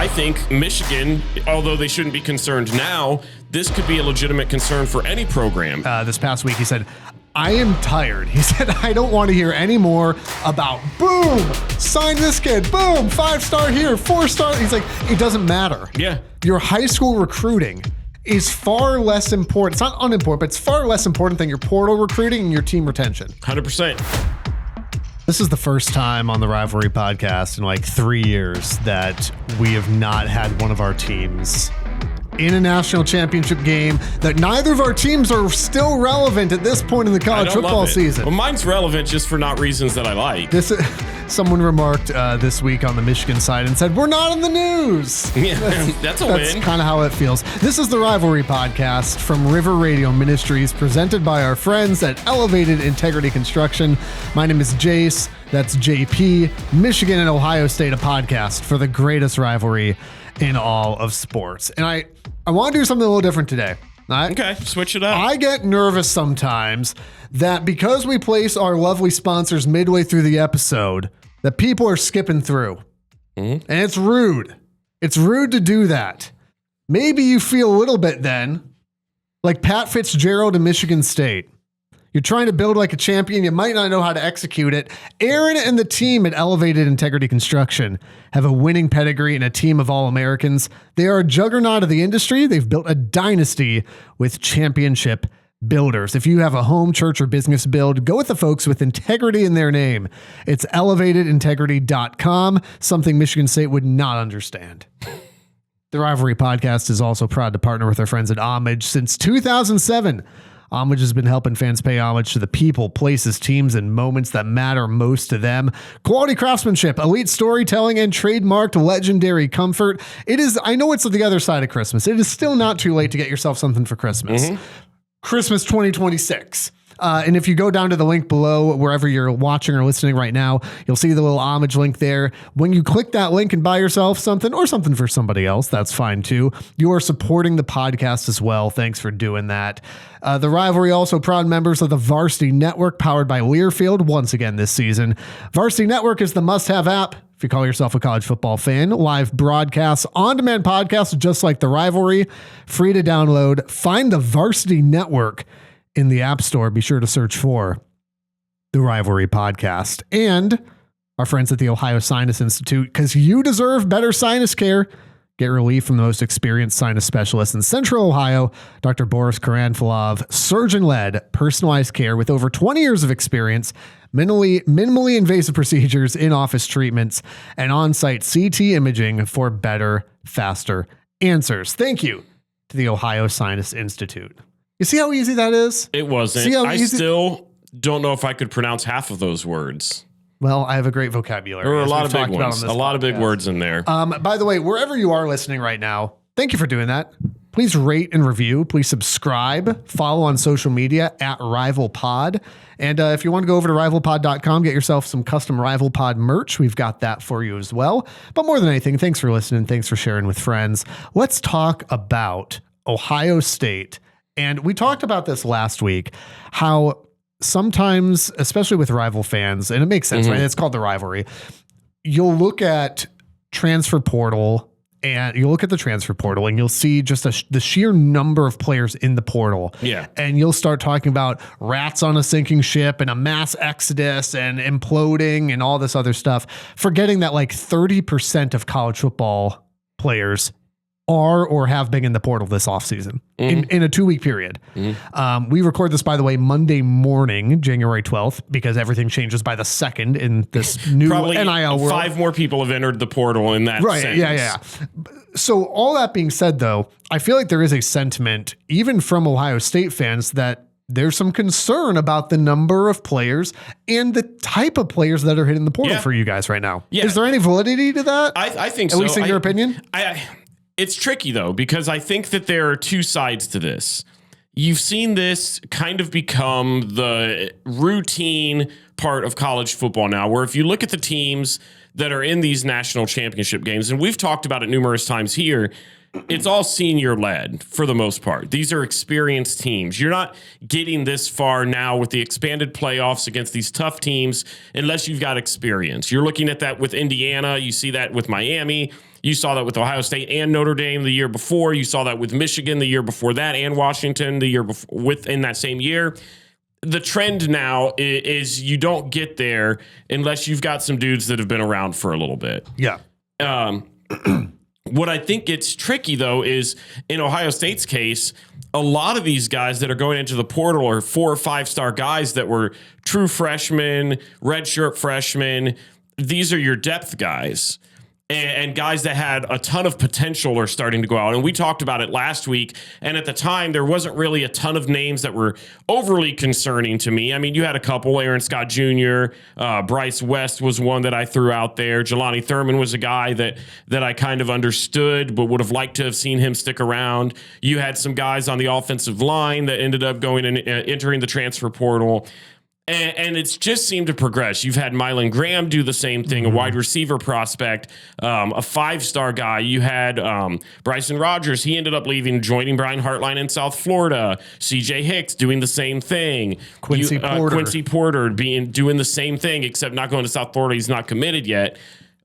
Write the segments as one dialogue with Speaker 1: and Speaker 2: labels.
Speaker 1: I think Michigan, although they shouldn't be concerned now, this could be a legitimate concern for any program.
Speaker 2: This past week, he said, I am tired. He said, I don't want to hear any more about, boom, sign this kid, boom, 5-star here, 4-star. He's like, it doesn't matter.
Speaker 1: Yeah.
Speaker 2: Your high school recruiting is far less important. It's not unimportant, but it's far less important than your portal recruiting and your team retention.
Speaker 1: 100%.
Speaker 2: This is the first time on the Rivalry podcast in like 3 years that we have not had one of our teams in a national championship game, that neither of our teams are still relevant at this point in the college football season.
Speaker 1: Well, mine's relevant just for not reasons that I like.
Speaker 2: Someone remarked this week on the Michigan side and said, we're not in the news.
Speaker 1: Yeah, that's win.
Speaker 2: That's kind of how it feels. This is the Rivalry Podcast from River Radio Ministries, presented by our friends at Elevated Integrity Construction. My name is Jace. That's JP. Michigan and Ohio State, a podcast for the greatest rivalry in all of sports. And I want to do something a little different today.
Speaker 1: Okay, switch it up.
Speaker 2: I get nervous sometimes that because we place our lovely sponsors midway through the episode, that people are skipping through. And it's rude. It's rude to do that. Maybe you feel a little bit then like Pat Fitzgerald in Michigan State. You're trying to build like a champion. You might not know how to execute it. Aaron and the team at Elevated Integrity Construction have a winning pedigree and a team of All-Americans. They are a juggernaut of the industry. They've built a dynasty with championship builders. If you have a home, church, or business build, go with the folks with integrity in their name. It's elevatedintegrity.com, something Michigan State would not understand. The Rivalry Podcast is also proud to partner with our friends at Homage since 2007. Homage has been helping fans pay homage to the people, places, teams, and moments that matter most to them. Quality craftsmanship, elite storytelling, and trademarked
Speaker 1: Mm-hmm.
Speaker 2: legendary comfort. I know it's the other side of Christmas. It is still not too late to get yourself something for Christmas. Christmas 2026. And if you go down to the link below, wherever you're watching or listening right now, you'll see the little homage link there. When you click that link and buy yourself something or something for somebody else, that's fine too. You are supporting the podcast as well. Thanks for doing that. The Rivalry also proud members of the Varsity Network, powered by Learfield once again this season. Varsity Network is the must-have app if you call yourself a college football fan. Live broadcasts, on-demand podcasts just like the Rivalry, free to download. Find the Varsity Network in the App Store. Be sure to search for the Rivalry Podcast. And our friends at the Ohio Sinus Institute, because you deserve better sinus care. Get relief from the most experienced sinus specialist in Central Ohio, Dr. Boris Karanfilov, surgeon-led personalized care with over 20 years of experience, minimally invasive procedures, in-office treatments, and on-site CT imaging for better, faster answers. Thank you to the Ohio Sinus Institute. You see how easy that is?
Speaker 1: It wasn't. I still don't know if I could pronounce half of those words.
Speaker 2: Well, I have a great vocabulary.
Speaker 1: There were a lot of big ones. A lot of big words in there.
Speaker 2: By the way, wherever you are listening right now, thank you for doing that. Please rate and review. Please subscribe. Follow on social media at RivalPod. And if you want to go over to rivalpod.com, get yourself some custom RivalPod merch. We've got that for you as well. But more than anything, thanks for listening. Thanks for sharing with friends. Let's talk about Ohio State. And we talked about this last week, how sometimes, especially with rival fans, and it makes sense, right? It's called the rivalry. You'll look at transfer portal and you'll see just the sheer number of players in the portal.
Speaker 1: Yeah.
Speaker 2: And you'll start talking about rats on a sinking ship and a mass exodus and imploding and all this other stuff, forgetting that like 30% of college football players are or have been in the portal this offseason in a 2-week period. We record this, by the way, Monday morning, January 12th, because everything changes by the 2nd in this new NIL world.
Speaker 1: 5 more people have entered the portal in that sentence.
Speaker 2: Yeah. So all that being said, though, I feel like there is a sentiment, even from Ohio State fans, that there's some concern about the number of players and the type of players that are hitting the portal for you guys right now. Yeah. Is there any validity to that?
Speaker 1: I think so.
Speaker 2: At least in your opinion?
Speaker 1: It's tricky, though, because I think that there are two sides to this. You've seen this kind of become the routine part of college football now, where if you look at the teams that are in these national championship games, and we've talked about it numerous times here, it's all senior led for the most part. These are experienced teams. You're not getting this far now with the expanded playoffs against these tough teams unless you've got experience. You're looking at that with Indiana. You see that with Miami. You saw that with Ohio State and Notre Dame the year before. You saw that with Michigan the year before that, and Washington the year before, within that same year. The trend now is you don't get there unless you've got some dudes that have been around for a little bit.
Speaker 2: Yeah.
Speaker 1: What I think gets tricky, though, is in Ohio State's case, a lot of these guys that are going into the portal are 4 or 5-star guys that were true freshmen, redshirt freshmen. These are your depth guys. And guys that had a ton of potential are starting to go out. And we talked about it last week. And at the time, there wasn't really a ton of names that were overly concerning to me. I mean, you had a couple. Aaron Scott Jr., Bryce West was one that I threw out there. Jelani Thurman was a guy that I kind of understood, but would have liked to have seen him stick around. You had some guys on the offensive line that ended up going and entering the transfer portal. And it's just seemed to progress. You've had Mylan Graham do the same thing, a wide receiver prospect, a 5-star guy. You had Bryson Rogers. He ended up leaving, joining Brian Hartline in South Florida. C.J. Hicks doing the same thing.
Speaker 2: Quincy
Speaker 1: Porter doing the same thing, except not going to South Florida. He's not committed yet.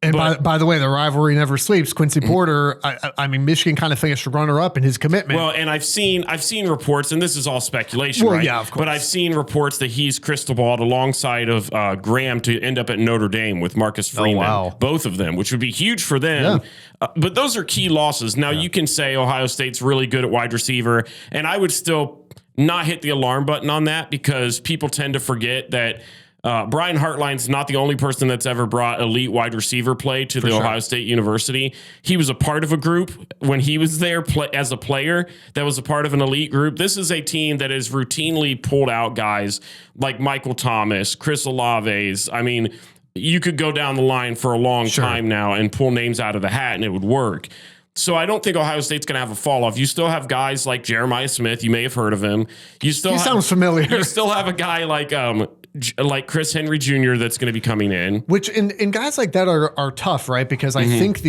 Speaker 2: And by the way, the rivalry never sleeps. Quincy Porter, I mean, Michigan kind of finished runner-up in his commitment.
Speaker 1: Well, and I've seen reports, and this is all speculation, right?
Speaker 2: Yeah, of course.
Speaker 1: But I've seen reports that he's crystal balled alongside of Graham to end up at Notre Dame with Marcus Freeman.
Speaker 2: Oh, wow.
Speaker 1: Both of them, which would be huge for them. Yeah. But those are key losses. Now, you can say Ohio State's really good at wide receiver, and I would still not hit the alarm button on that because people tend to forget that Brian Hartline's not the only person that's ever brought elite wide receiver play to the Ohio State University. He was a part of a group when he was there as a player that was a part of an elite group. This is a team that has routinely pulled out guys like Michael Thomas, Cade Uluave. I mean, you could go down the line for a long time now and pull names out of the hat and it would work. So I don't think Ohio State's going to have a fall off. You still have guys like Jeremiah Smith. You may have heard of him. He
Speaker 2: sounds familiar.
Speaker 1: You still have a guy like Chris Henry Jr. that's going to be coming in.
Speaker 2: Which and guys like that are tough, right? Because I think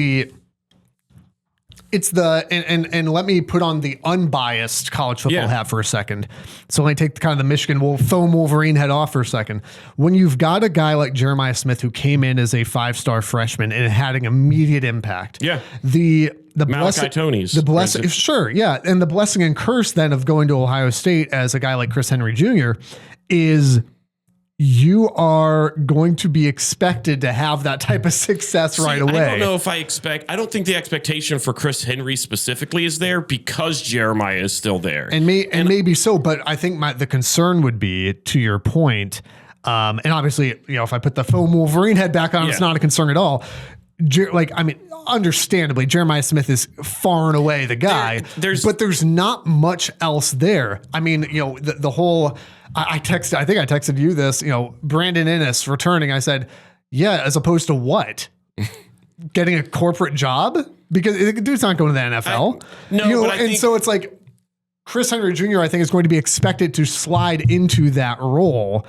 Speaker 2: and let me put on the unbiased college football hat for a second. So let me take kind of the Michigan foam Wolverine head off for a second. When you've got a guy like Jeremiah Smith who came in as a 5-star freshman and had an immediate impact.
Speaker 1: Yeah.
Speaker 2: The
Speaker 1: Malachi Toney's.
Speaker 2: The blessing, sure, yeah. And the blessing and curse then of going to Ohio State as a guy like Chris Henry Jr. is you are going to be expected to have that type of success right away.
Speaker 1: I don't know if I don't think the expectation for Chris Henry specifically is there because Jeremiah is still there.
Speaker 2: And maybe so, but I think the concern would be, to your point, and obviously, if I put the foam Wolverine head back on, it's not a concern at all. Understandably, Jeremiah Smith is far and away the guy, but there's not much else there. I mean, the whole, I think I texted you this, Brandon Ennis returning. I said, yeah, as opposed to what? Getting a corporate job? Because the dude's not going to the NFL. So it's like Chris Henry Jr., I think, is going to be expected to slide into that role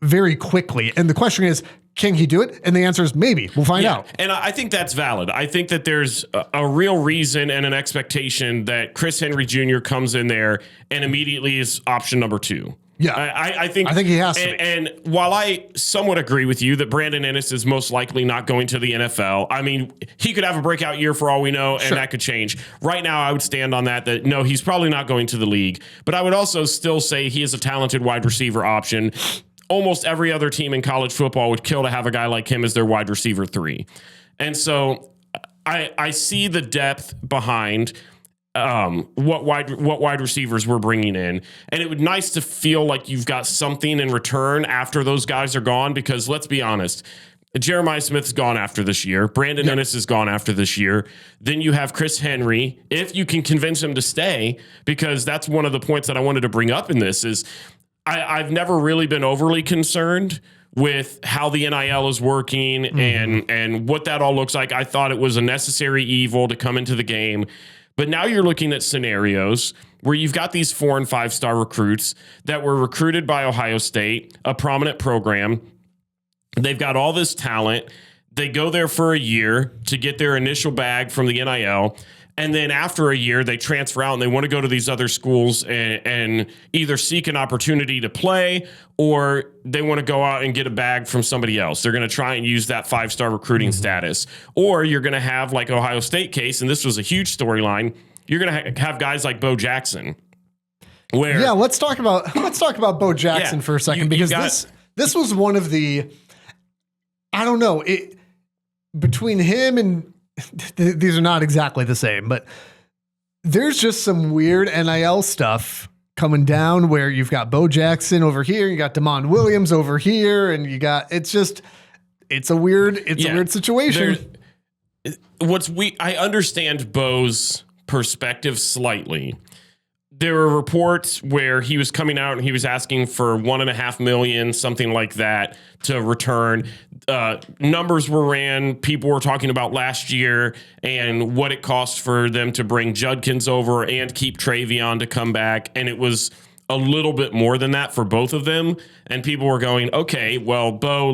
Speaker 2: very quickly. And the question is, can he do it? And the answer is maybe. We'll find out.
Speaker 1: And I think that's valid. I think that there's a real reason and an expectation that Chris Henry Jr. comes in there and immediately is option number 2.
Speaker 2: Yeah.
Speaker 1: I think
Speaker 2: he has to be.
Speaker 1: And while I somewhat agree with you that Brandon Ennis is most likely not going to the NFL, I mean, he could have a breakout year for all we know, and that could change. Right now, I would stand on that no, he's probably not going to the league. But I would also still say he is a talented wide receiver option. Almost every other team in college football would kill to have a guy like him as their wide receiver 3. And so I see the depth behind what wide receivers we're bringing in. And it would be nice to feel like you've got something in return after those guys are gone, because let's be honest, Jeremiah Smith's gone after this year. Brandon Ennis is gone after this year. Then you have Chris Henry, if you can convince him to stay, because that's one of the points that I wanted to bring up in this is I've never really been overly concerned with how the NIL is working and what that all looks like. I thought it was a necessary evil to come into the game. But now you're looking at scenarios where you've got these 4- and 5-star recruits that were recruited by Ohio State, a prominent program. They've got all this talent. They go there for a year to get their initial bag from the NIL. And then after a year, they transfer out and they want to go to these other schools and either seek an opportunity to play or they want to go out and get a bag from somebody else. They're going to try and use that 5-star recruiting status. Or you're going to have like Ohio State case, and this was a huge storyline. You're going to have guys like Bo Jackson. Where
Speaker 2: let's talk about Bo Jackson for a second, because this was one of the, I don't know, between him and these are not exactly the same, but there's just some weird NIL stuff coming down where you've got Bo Jackson over here, you got Damon Williams over here, and it's a weird situation.
Speaker 1: I understand Bo's perspective slightly. There were reports where he was coming out and he was asking for $1.5 million, something like that, to return. Numbers were ran. People were talking about last year and what it cost for them to bring Judkins over and keep Travion to come back. And it was a little bit more than that for both of them. And people were going, okay, well, Bo,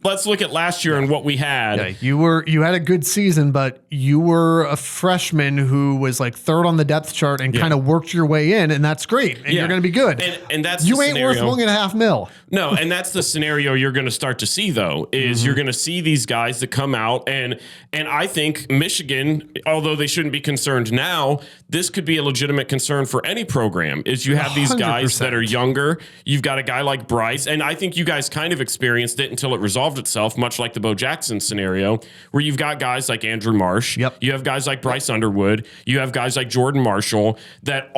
Speaker 1: let's look at last year and what we had.
Speaker 2: Yeah, you had a good season, but you were a freshman who was like third on the depth chart and kind of worked your way in, and that's great. And you're going to be good.
Speaker 1: And that's
Speaker 2: you ain't worth $1.5 million.
Speaker 1: No, and that's the scenario you're going to start to see, though, is you're going to see these guys that come out. And I think Michigan, although they shouldn't be concerned now, this could be a legitimate concern for any program, is you have these guys 100%. That are younger. You've got a guy like Bryce, and I think you guys kind of experienced it until it resolved itself, much like the Bo Jackson scenario, where you've got guys like Andrew Marsh.
Speaker 2: Yep.
Speaker 1: You have guys like Bryce Underwood. You have guys like Jordan Marshall that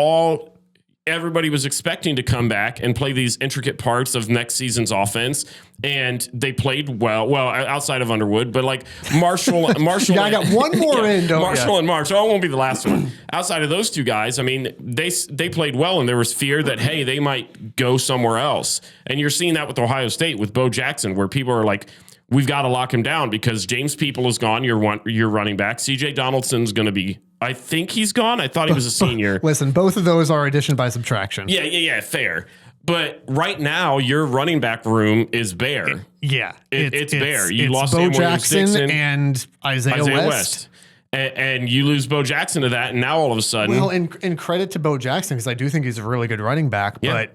Speaker 1: everybody was expecting to come back and play these intricate parts of next season's offense. And they played well outside of Underwood, but like Marshall,
Speaker 2: I got one more in, don't
Speaker 1: Marshall and Marsh. Oh, it won't be the last one. Outside of those two guys, I mean, they played well, and there was fear that, hey, they might go somewhere else. And you're seeing that with Ohio State, with Bo Jackson, where people are like, we've got to lock him down because James People is gone. Your running back. CJ Donaldson's going to be, I think he's gone. I thought he was a senior.
Speaker 2: Listen, both of those are addition by subtraction.
Speaker 1: Yeah, fair. But right now, your running back room is bare.
Speaker 2: It's
Speaker 1: bare. You lost
Speaker 2: Bo
Speaker 1: Samuel
Speaker 2: Jackson
Speaker 1: Dixon,
Speaker 2: and Isaiah West.
Speaker 1: And you lose Bo Jackson to that, and now all of a sudden...
Speaker 2: Well, and credit to Bo Jackson, because I do think he's a really good running back, but...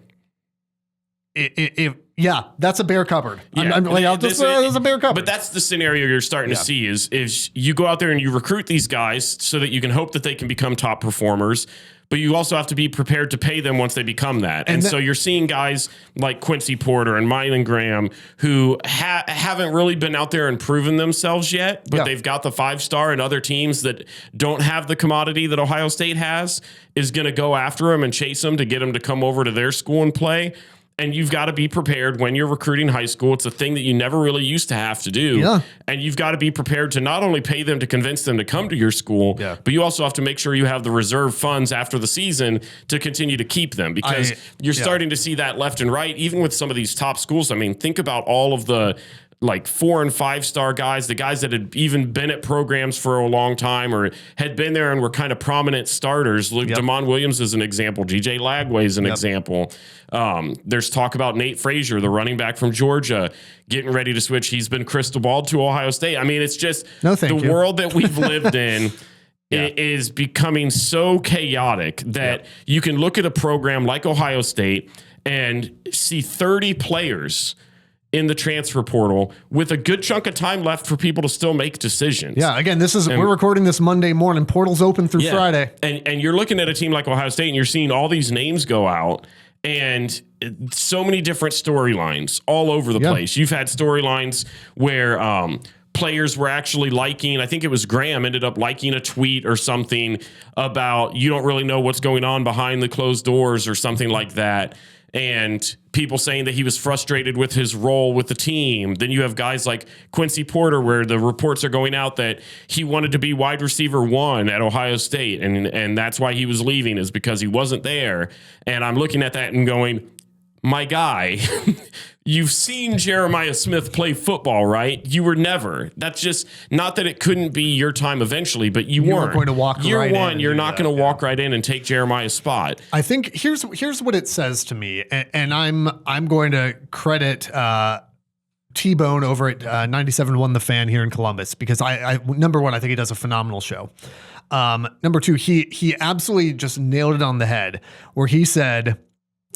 Speaker 2: that's a bare cupboard.
Speaker 1: Yeah.
Speaker 2: That's a bare cupboard.
Speaker 1: But that's the scenario you're starting to see is you go out there and you recruit these guys so that you can hope that they can become top performers, but you also have to be prepared to pay them once they become that. And so you're seeing guys like Quincy Porter and Mylan Graham who haven't really been out there and proven themselves yet, but they've got the 5-star, and other teams that don't have the commodity that Ohio State has is going to go after them and chase them to get them to come over to their school and play. And you've got to be prepared when you're recruiting high school. It's a thing that you never really used to have to do.
Speaker 2: Yeah.
Speaker 1: And you've got to be prepared to not only pay them to convince them to come to your school, but you also have to make sure you have the reserve funds after the season to continue to keep them, because you're starting to see that left and right, even with some of these top schools. I mean, think about all of the like 4- and 5-star guys, the guys that had even been at programs for a long time or had been there and were kind of prominent starters. Damon Williams is an example. G.J. Lagway is an example. There's talk about Nate Frazier, the running back from Georgia, getting ready to switch. He's been crystal balled to Ohio State. I mean, it's just the world that we've lived in is becoming so chaotic that you can look at a program like Ohio State and see 30 players in the transfer portal with a good chunk of time left for people to still make decisions.
Speaker 2: Yeah, again, we're recording this Monday morning. Portal's open through Friday.
Speaker 1: And you're looking at a team like Ohio State and you're seeing all these names go out and so many different storylines all over the place. You've had storylines where players were actually liking, I think it was Graham ended up liking a tweet or something about you don't really know what's going on behind the closed doors or something like that. And people saying that he was frustrated with his role with the team. Then you have guys like Quincy Porter, where the reports are going out that he wanted to be wide receiver 1 at Ohio State. And that's why he was leaving, is because he wasn't there. And I'm looking at that and going, my guy, you've seen Jeremiah Smith play football, right? You were never. That's just not that it couldn't be your time eventually, but you weren't
Speaker 2: going to walk
Speaker 1: year
Speaker 2: right
Speaker 1: one.
Speaker 2: In
Speaker 1: you're not going to walk right in and take Jeremiah's spot.
Speaker 2: I think here's what it says to me, and I'm going to credit T-Bone over at 97 Won the Fan here in Columbus, because I number one, I think he does a phenomenal show. Number two, he absolutely just nailed it on the head where he said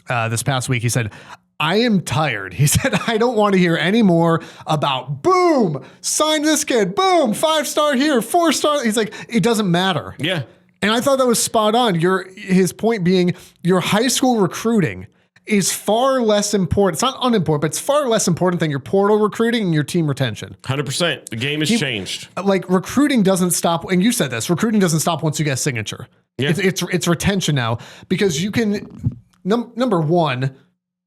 Speaker 2: this past week, he said, I am tired. He said, I don't want to hear any more about boom, sign this kid, boom, 5-star here, 4-star. He's like, it doesn't matter.
Speaker 1: Yeah.
Speaker 2: And I thought that was spot on. His point being your high school recruiting is far less important. It's not unimportant, but it's far less important than your portal recruiting and your team retention.
Speaker 1: 100%. The game has changed.
Speaker 2: Like recruiting doesn't stop. And you said this, recruiting doesn't stop once you get a signature.
Speaker 1: Yeah.
Speaker 2: It's retention now, because you can, number one,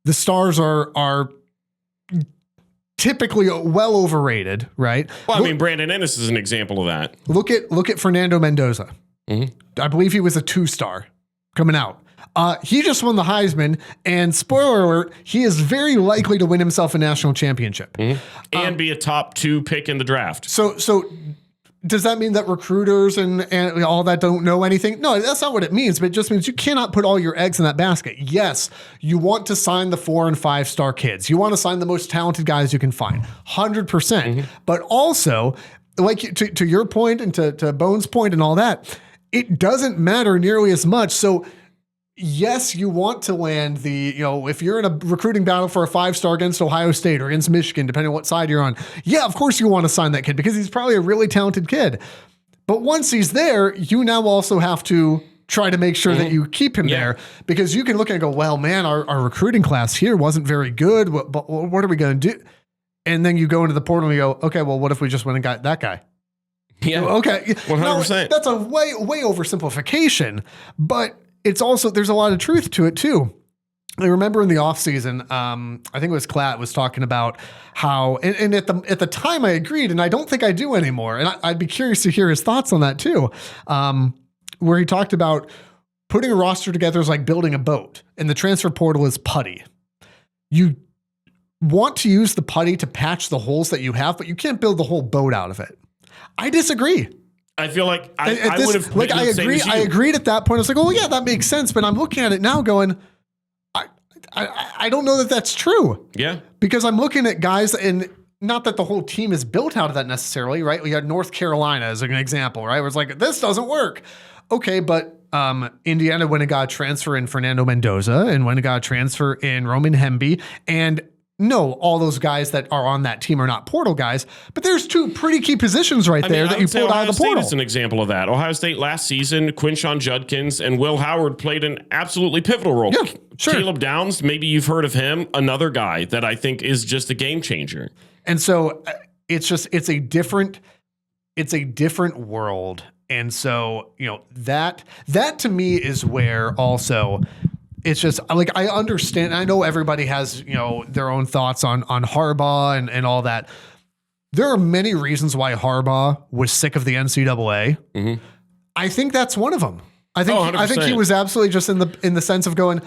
Speaker 2: the stars are typically well overrated, right?
Speaker 1: Well, I mean, Brandon Ennis is an example of that.
Speaker 2: Look at Fernando Mendoza. Mm-hmm. I believe he was a 2-star coming out. He just won the Heisman, and spoiler alert, he is very likely to win himself a national championship.
Speaker 1: Mm-hmm. And be a top 2 pick in the draft.
Speaker 2: So does that mean that recruiters and all that don't know anything? No, that's not what it means, but it just means you cannot put all your eggs in that basket. Yes, you want to sign the 4- and 5-star kids. You want to sign the most talented guys you can find, 100%. Mm-hmm. But also, like to your point and to Bone's point and all that, it doesn't matter nearly as much. So yes, you want to land if you're in a recruiting battle for a 5-star against Ohio State or against Michigan, depending on what side you're on. Yeah, of course you want to sign that kid because he's probably a really talented kid. But once he's there, you now also have to try to make sure that you keep him there, because you can look and go, well, man, our recruiting class here wasn't very good. But what are we going to do? And then you go into the portal and you go, okay, well, what if we just went and got that guy?
Speaker 1: Yeah.
Speaker 2: Okay.
Speaker 1: 100%.
Speaker 2: Now, that's a way oversimplification, but it's also, there's a lot of truth to it too. I remember in the off season, I think it was Klatt was talking about how, and at the time I agreed, and I don't think I do anymore. And I'd be curious to hear his thoughts on that too. Where he talked about putting a roster together is like building a boat, and the transfer portal is putty. You want to use the putty to patch the holes that you have, but you can't build the whole boat out of it. I disagree.
Speaker 1: I feel like I would have
Speaker 2: like I agree. I agreed at that point. I was like, oh yeah, that makes sense. But I'm looking at it now, going, I don't know that that's true.
Speaker 1: Yeah,
Speaker 2: because I'm looking at guys, and not that the whole team is built out of that necessarily, right? We had North Carolina as an example, right? Where it's like, this doesn't work. Okay, but Indiana went and got a transfer in Fernando Mendoza, and went and got a transfer in Roman Hemby, and no, all those guys that are on that team are not portal guys, but there's 2 pretty key positions that you pulled out of the portal.
Speaker 1: Ohio State is an example of that. Ohio State last season, Quinshon Judkins and Will Howard played an absolutely pivotal role.
Speaker 2: Yeah, sure.
Speaker 1: Caleb Downs, maybe you've heard of him, another guy that I think is just a game changer.
Speaker 2: And so it's a different world. And so, that to me is where also, it's just like, I understand. I know everybody has, their own thoughts on Harbaugh and all that. There are many reasons why Harbaugh was sick of the NCAA. Mm-hmm. I think that's one of them. I think he was absolutely just in the sense of going,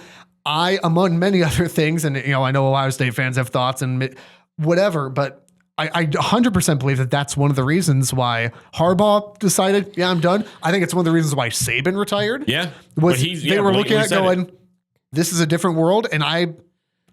Speaker 2: among many other things. And, I know Ohio State fans have thoughts and whatever, but I 100% believe that that's one of the reasons why Harbaugh decided, yeah, I'm done. I think it's one of the reasons why Saban retired.
Speaker 1: Yeah.
Speaker 2: They were looking at going, this is a different world, and I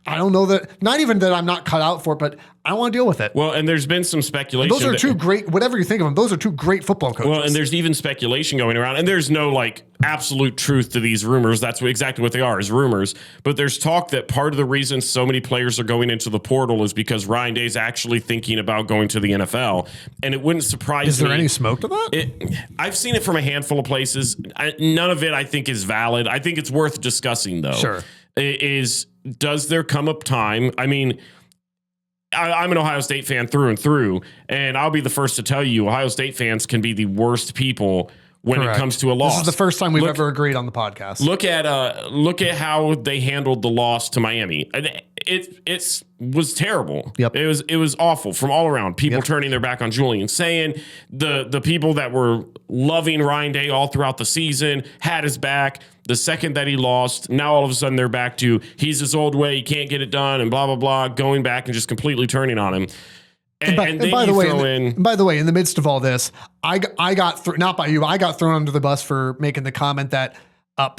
Speaker 2: don't know that, not even that I'm not cut out for it, but I don't want to deal with it.
Speaker 1: Well, and there's been some speculation.
Speaker 2: And those are 2 great, whatever you think of them, those are 2 great football coaches.
Speaker 1: Well, and there's even speculation going around, and there's no absolute truth to these rumors. That's exactly what they are, is rumors. But there's talk that part of the reason so many players are going into the portal is because Ryan Day's actually thinking about going to the NFL. And it wouldn't surprise me.
Speaker 2: Is there any smoke to that?
Speaker 1: I've seen it from a handful of places. None of it I think is valid. I think it's worth discussing, though.
Speaker 2: Sure.
Speaker 1: Does there come up time? I mean, I'm an Ohio State fan through and through, and I'll be the first to tell you, Ohio State fans can be the worst people when it comes to a loss.
Speaker 2: This is the first time we've ever agreed on the podcast.
Speaker 1: Look at how they handled the loss to Miami. It was terrible.
Speaker 2: Yep.
Speaker 1: It was awful from all around. People turning their back on Julian, saying the people that were loving Ryan Day all throughout the season had his back. The second that he lost, now all of a sudden they're back to he's his old way, he can't get it done, and blah blah blah, going back and just completely turning on him. And by the way,
Speaker 2: in the midst of all this, I got not by you, I got thrown under the bus for making the comment that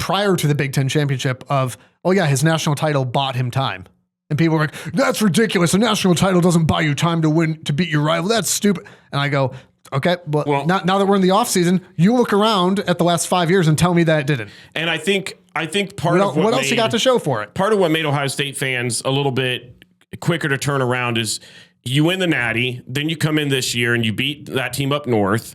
Speaker 2: prior to the Big Ten championship of, oh yeah, his national title bought him time. And people are like, that's ridiculous. A national title doesn't buy you time to beat your rival. That's stupid. And I go, okay, but now that we're in the offseason, you look around at the last 5 years and tell me that it didn't.
Speaker 1: And I think part of
Speaker 2: what else you got to show for it?
Speaker 1: Part of what made Ohio State fans a little bit quicker to turn around is you win the Natty, then you come in this year and you beat that team up north.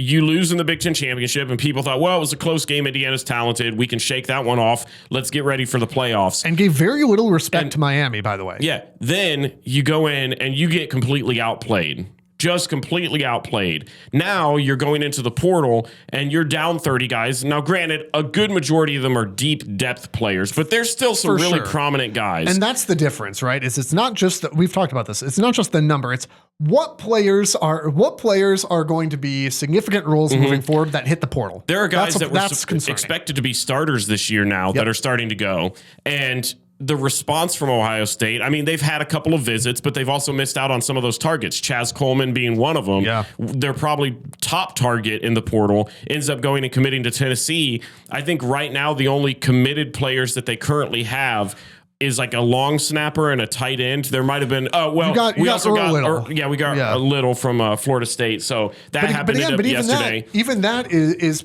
Speaker 1: You lose in the Big Ten championship, and people thought, well, it was a close game. Indiana's talented. We can shake that one off. Let's get ready for the playoffs.
Speaker 2: And gave very little respect to Miami, by the way.
Speaker 1: Yeah. Then you go in and you get completely outplayed. Just completely outplayed. Now you're going into the portal and you're down 30 guys. Now, granted, a good majority of them are deep depth players, but there's still some really prominent guys.
Speaker 2: And that's the difference, right? It's not just that we've talked about this. It's not just the number. It's what players are going to be significant roles moving forward that hit the portal.
Speaker 1: There are guys that were expected to be starters this year now that are starting to go. And the response from Ohio State, I mean, they've had a couple of visits, but they've also missed out on some of those targets. Chaz Coleman being one of them.
Speaker 2: Yeah.
Speaker 1: They're probably top target in the portal, ends up going and committing to Tennessee. I think right now the only committed players that they currently have is like a long snapper and a tight end. There might have been, we also got a little from Florida State. So that happened yesterday.
Speaker 2: Even that is,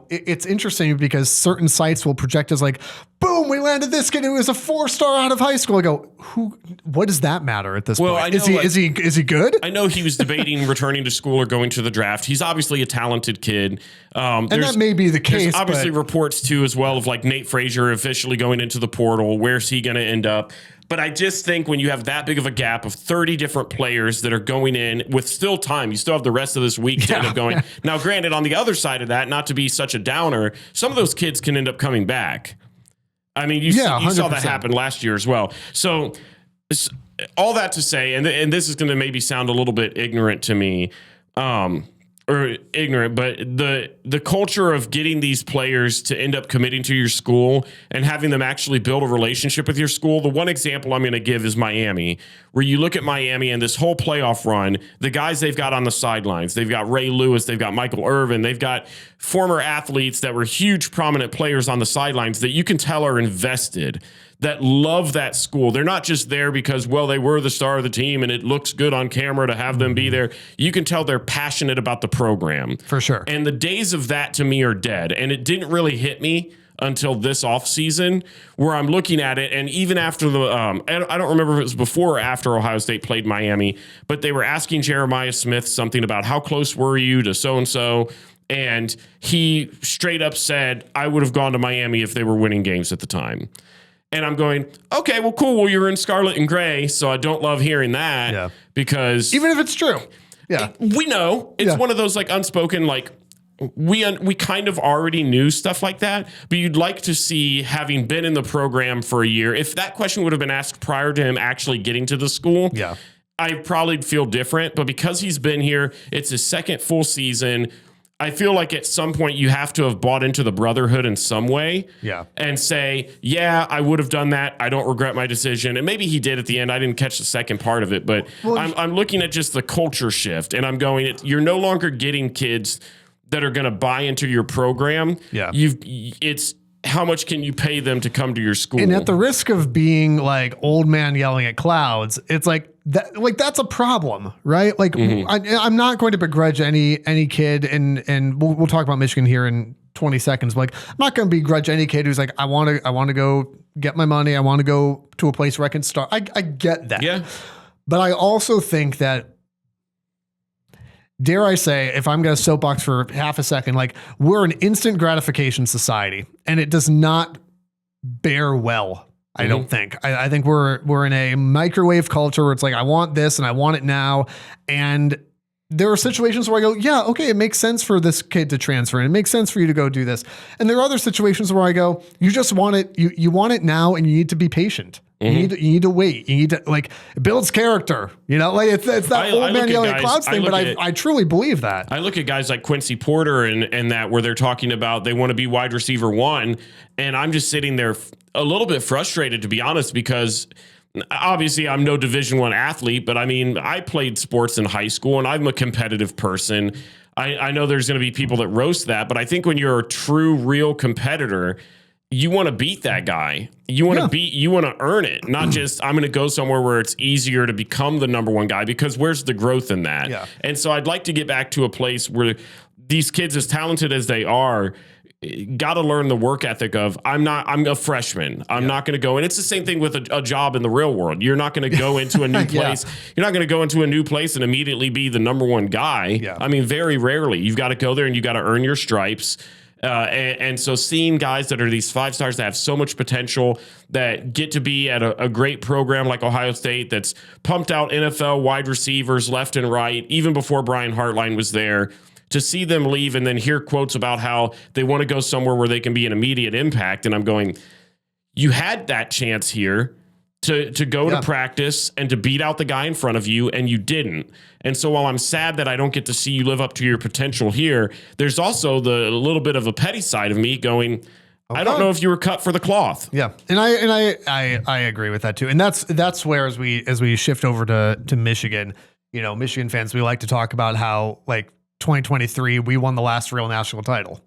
Speaker 2: it's interesting because certain sites will project as like, boom, we landed this kid who was a 4-star out of high school. I go, what does that matter at this point?
Speaker 1: I know,
Speaker 2: is he good?
Speaker 1: I know he was debating returning to school or going to the draft. He's obviously a talented kid.
Speaker 2: And that may be the case.
Speaker 1: There's obviously reports too as well of like Nate Frazier officially going into the portal. Where's he going to end up? But I just think when you have that big of a gap of 30 different players that are going in with still time, you still have the rest of this week to end up going. Now, granted, on the other side of that, not to be such a downer, some of those kids can end up coming back. I mean, you saw that happen last year as well. So all that to say, and this is going to maybe sound a little bit ignorant to me, but the culture of getting these players to end up committing to your school and having them actually build a relationship with your school. The one example I'm going to give is Miami, where you look at Miami and this whole playoff run, the guys they've got on the sidelines, they've got Ray Lewis, they've got Michael Irvin, they've got former athletes that were huge prominent players on the sidelines that you can tell are invested, that love that school. They're not just there because, well, they were the star of the team and it looks good on camera to have them be there. You can tell they're passionate about the program. For sure. And the days of that to me are dead. And it didn't really hit me until this offseason where I'm looking at it. And even after the, I don't remember if it was before or after Ohio State played Miami, but they were asking Jeremiah Smith something about how close were you to so-and-so. And he straight up said, I would have gone to Miami if they were winning games at the time. And I'm going, okay, well, cool. Well, you're in scarlet and gray, so I don't love hearing that because
Speaker 2: even if it's true,
Speaker 1: we know it's one of those like unspoken, like we kind of already knew stuff like that, but you'd like to see, having been in the program for a year, if that question would have been asked prior to him actually getting to the school, I probably feel different. But because he's been here, it's his second full season. I feel like at some point you have to have bought into the brotherhood in some way and say, yeah, I would have done that. I don't regret my decision. And maybe he did at the end. I didn't catch the second part of it, but I'm looking at just the culture shift and I'm going, you're no longer getting kids that are going to buy into your program. It's how much can you pay them to come to your school?
Speaker 2: And at the risk of being like old man yelling at clouds, it's like that, like that's a problem, right? Like I'm not going to begrudge any kid, and we'll talk about Michigan here in 20 seconds. But like I'm not going to begrudge any kid who's like, I want to go get my money. I want to go to a place where I can start. I get that. Yeah. But I also think that, dare I say, if I'm going to soapbox for half a second, like we're an instant gratification society and it does not bear well. I don't think. I think we're in a microwave culture where it's like, I want this and I want it now. And there are situations where I go, yeah, okay, it makes sense for this kid to transfer and it makes sense for you to go do this. And there are other situations where I go, you just want it. You want it now and you need to be patient. You need to wait. You need to, like, it builds character, you know, like it's that old man yelling at clouds thing, but I truly believe that.
Speaker 1: I look at guys like Quincy Porter and that where they're talking about they want to be wide receiver one. And I'm just sitting there a little bit frustrated, to be honest, because obviously I'm no Division I athlete, but I mean, I played sports in high school and I'm a competitive person. I know there's going to be people that roast that, but I think when you're a true, real competitor, you want to beat that guy. You want to earn it, not just I'm going to go somewhere where it's easier to become the number one guy, because where's the growth in that?
Speaker 2: Yeah.
Speaker 1: And so I'd like to get back to a place where these kids, as talented as they are, got to learn the work ethic of I'm a freshman. I'm not going to go. And it's the same thing with a job in the real world. You're not going to go into a new place. You're not going to go into a new place and immediately be the number one guy.
Speaker 2: Yeah.
Speaker 1: I mean, very rarely. You've got to go there and you got to earn your stripes. And so seeing guys that are these 5 stars that have so much potential, that get to be at a great program like Ohio State that's pumped out NFL wide receivers left and right, even before Brian Hartline was there, to see them leave and then hear quotes about how they want to go somewhere where they can be an immediate impact. And I'm going, you had that chance here to go to practice and to beat out the guy in front of you, and you didn't. And so while I'm sad that I don't get to see you live up to your potential here, there's also the little bit of a petty side of me going, I don't know if you were cut for the cloth.
Speaker 2: Yeah. And I agree with that too. And that's where, as we shift over to Michigan, Michigan fans, we like to talk about how, like, 2023, we won the last real national title,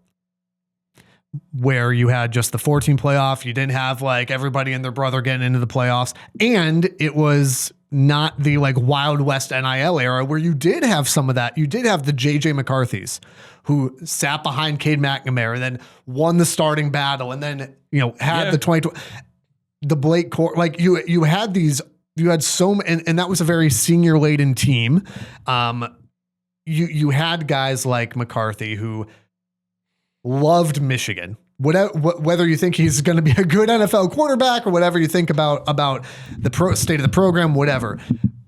Speaker 2: where you had just the 14 playoff. You didn't have like everybody and their brother getting into the playoffs. And it was not the like Wild West NIL era where you did have some of that. You did have the JJ McCarthy's who sat behind Cade McNamara and then won the starting battle. And then, had the 20, the Blake Court, like you had these, you had so, and that was a very senior laden team. You had guys like McCarthy who loved Michigan. Whether you think he's going to be a good NFL quarterback or whatever you think about the state of the program, whatever,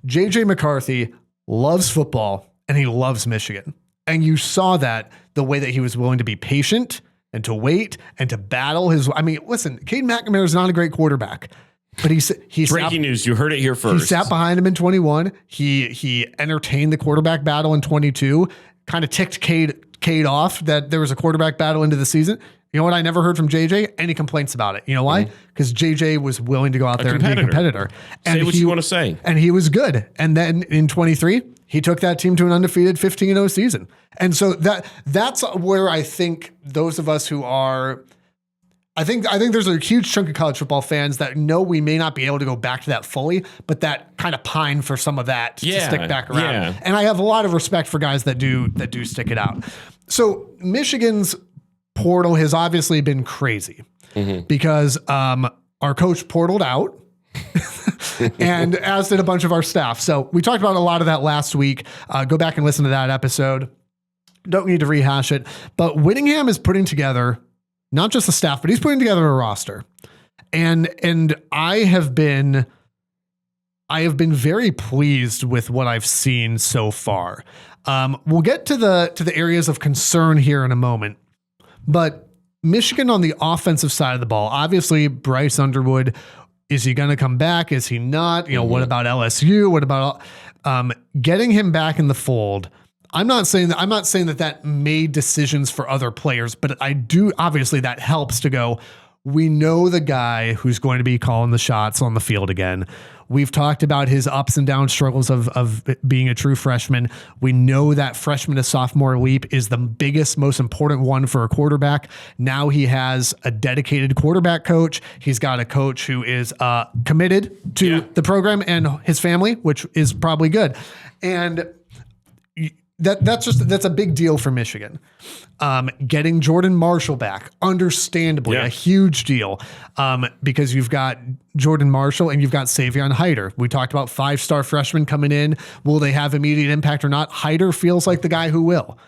Speaker 2: JJ McCarthy loves football and he loves Michigan. And you saw that the way that he was willing to be patient and to wait and to battle listen, Cade McNamara is not a great quarterback, but he's
Speaker 1: breaking news. You heard it here first.
Speaker 2: He sat behind him in 21. He entertained the quarterback battle in 22, kind of ticked Cade off that there was a quarterback battle into the season. You know what I never heard from JJ? Any complaints about it. You know why? Because JJ was willing to go out there and be a competitor.
Speaker 1: Say what you want to say.
Speaker 2: And he was good. And then in 23, he took that team to an undefeated 15-0 season. And so that's where I think those of us who are, I think there's a huge chunk of college football fans that know we may not be able to go back to that fully, but that kind of pine for some of that to stick back around. Yeah. And I have a lot of respect for guys that do stick it out. So Michigan's portal has obviously been crazy because our coach portaled out and as did a bunch of our staff. So we talked about a lot of that last week. Go back and listen to that episode. Don't need to rehash it, but Whittingham is putting together not just the staff, but he's putting together a roster. And I have been very pleased with what I've seen so far. We'll get to the areas of concern here in a moment, but Michigan on the offensive side of the ball, obviously Bryce Underwood, is he going to come back? Is he not? What about LSU? What about getting him back in the fold? I'm not saying that made decisions for other players, but I do, obviously that helps to go, we know the guy who's going to be calling the shots on the field again. We've talked about his ups and down struggles of being a true freshman. We know that freshman to sophomore leap is the biggest, most important one for a quarterback. Now he has a dedicated quarterback coach. He's got a coach who is committed to the program and his family, which is probably good. And that's a big deal for Michigan. Getting Jordan Marshall back, understandably, a huge deal, because you've got Jordan Marshall and you've got Savion Hyder. We talked about 5-star freshmen coming in. Will they have immediate impact or not? Hyder feels like the guy who will.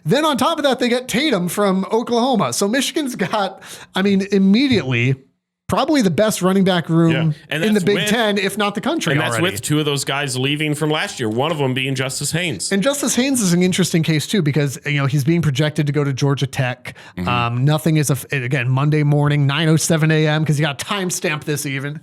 Speaker 2: Then on top of that, they get Tatum from Oklahoma. So Michigan's got, immediately probably the best running back room in the Big Ten, if not the country already.
Speaker 1: And that's with 2 of those guys leaving from last year, one of them being Justice Haynes.
Speaker 2: And Justice Haynes is an interesting case too, because he's being projected to go to Georgia Tech. Nothing is, again, Monday morning, 9:07 a.m., because you got to timestamp this even.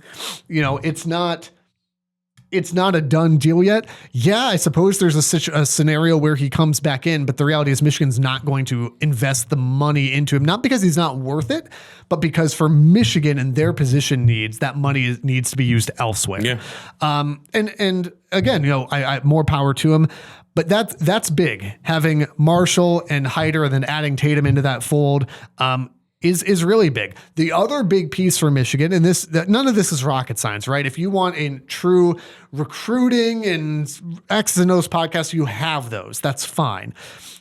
Speaker 2: It's not a done deal yet. Yeah, I suppose there's a scenario where he comes back in, but the reality is Michigan's not going to invest the money into him, not because he's not worth it, but because for Michigan and their position needs, that money needs to be used elsewhere.
Speaker 1: Yeah.
Speaker 2: And again, I more power to him, but that's big. Having Marshall and Hyder and then adding Tatum into that fold. is really big. The other big piece for Michigan, and none of this is rocket science, right? If you want a true recruiting and X's and O's podcast, you have those. That's fine.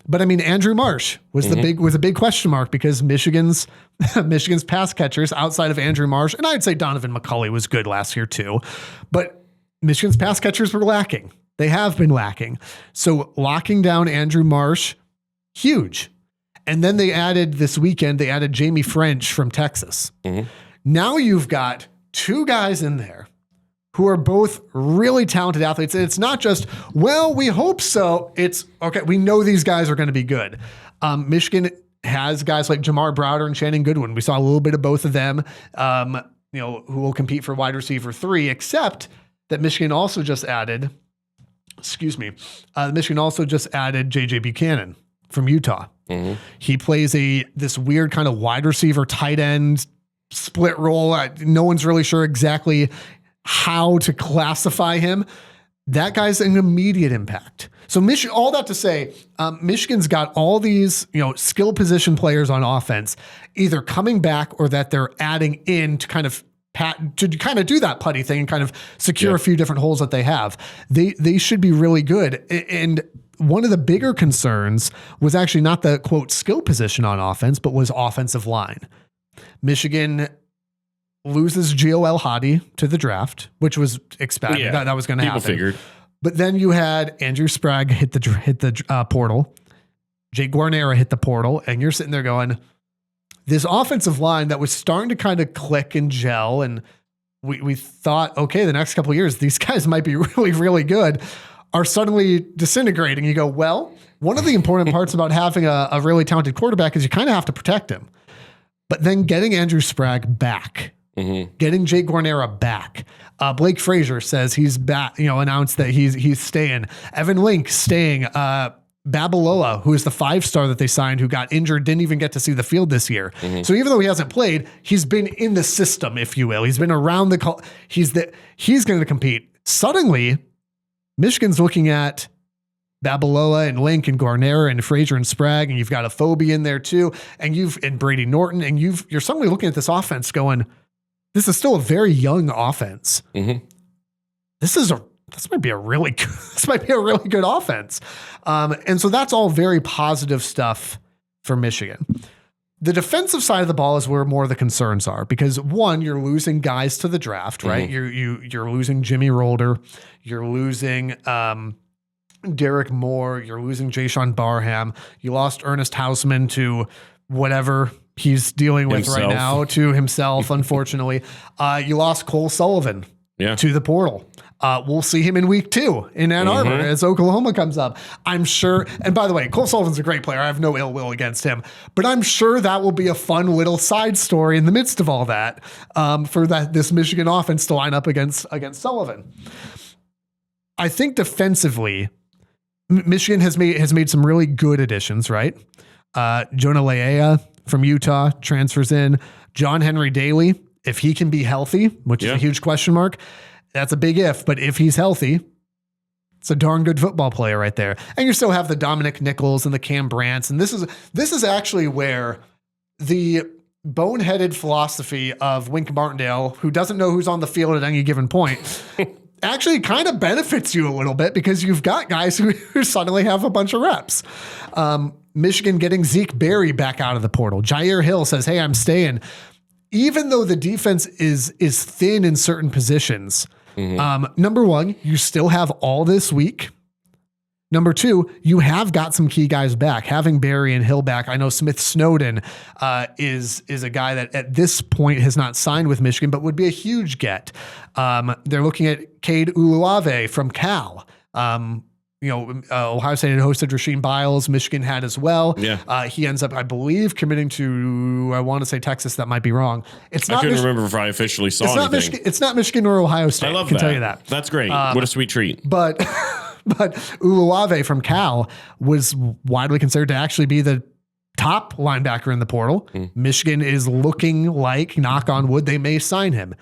Speaker 2: But I mean, Andrew Marsh was a big question mark because Michigan's pass catchers outside of Andrew Marsh, and I'd say Donovan McCulley was good last year too, but Michigan's pass catchers were lacking. They have been lacking. So locking down Andrew Marsh, huge. And then this weekend, they added Jamie French from Texas. Now you've got two guys in there who are both really talented athletes. And it's not just, well, we hope so. It's, okay, we know these guys are going to be good. Michigan has guys like Jamar Browder and Shannon Goodwin. We saw a little bit of both of them, who will compete for wide receiver 3, except that Michigan also just added, JJ Buchanan from Utah. He plays this weird kind of wide receiver, tight end split role. No one's really sure exactly how to classify him. That guy's an immediate impact. So all that to say, Michigan's got all these, skill position players on offense, either coming back or that they're adding in to kind of do that putty thing and kind of secure a few different holes that they have. They should be really good. And one of the bigger concerns was actually not the quote skill position on offense, but was offensive line. Michigan loses Gio El Hadi to the draft, which was expected.
Speaker 1: Yeah,
Speaker 2: that was going to happen.
Speaker 1: People figured.
Speaker 2: But then you had Andrew Sprague hit the portal. Jake Guarnera hit the portal, and you're sitting there going, this offensive line that was starting to kind of click and gel, and we thought, okay, the next couple of years, these guys might be really, really good, are suddenly disintegrating. You go, well, one of the important parts about having a really talented quarterback is you kind of have to protect him. But then getting Andrew Sprague back, getting Jake Guarnera back. Blake Frazier says he's back, announced that he's staying. Evan Link staying. Babalola, who is the 5-star that they signed, who got injured, didn't even get to see the field this year. So even though he hasn't played, he's been in the system, if you will. He's been around he's going to compete. Suddenly, Michigan's looking at Babalola and Link and Guarnera and Frazier and Sprague, and you've got a Phobie in there too, and Brady Norton, and you're suddenly looking at this offense going, this is still a very young offense. This might be a really good offense. And so that's all very positive stuff for Michigan. The defensive side of the ball is where more of the concerns are, because one, you're losing guys to the draft, right? You're losing Jimmy Rolder, you're losing Derek Moore, you're losing Jayshawn Barham, you lost Ernest Hausman to whatever he's dealing with right now, to himself, unfortunately. You lost Cole Sullivan to the portal. We'll see him in week 2 in Ann Arbor as Oklahoma comes up. I'm sure. And by the way, Cole Sullivan's a great player. I have no ill will against him, but I'm sure that will be a fun little side story in the midst of all that for this Michigan offense to line up against Sullivan. I think defensively, Michigan has made some really good additions, right? Jonah Leia from Utah transfers in. John Henry Daley, if he can be healthy, which is a huge question mark, that's a big if, but if he's healthy, it's a darn good football player right there. And you still have the Dominic Nichols and the Cam Brants. And this is actually where the boneheaded philosophy of Wink Martindale, who doesn't know who's on the field at any given point, actually kind of benefits you a little bit, because you've got guys who suddenly have a bunch of reps. Michigan getting Zeke Berry back out of the portal. Jair Hill says, hey, I'm staying. Even though the defense is thin in certain positions, number one, you still have all this week. Number two, you have got some key guys back. Having Berry and Hill back, I know Smith Snowden is a guy that at this point has not signed with Michigan, but would be a huge get. They're looking at Cade Uluave from Cal. Ohio State had hosted Rasheem Biles. Michigan had as well. Yeah. He ends up, I believe, committing to, I want to say Texas. That might be wrong.
Speaker 1: I couldn't remember if I officially saw anything.
Speaker 2: It's not Michigan or Ohio State.
Speaker 1: I love
Speaker 2: tell you that.
Speaker 1: That's great. What a sweet treat.
Speaker 2: But Uluave from Cal was widely considered to actually be the top linebacker in the portal. Michigan is looking like, knock on wood, they may sign him.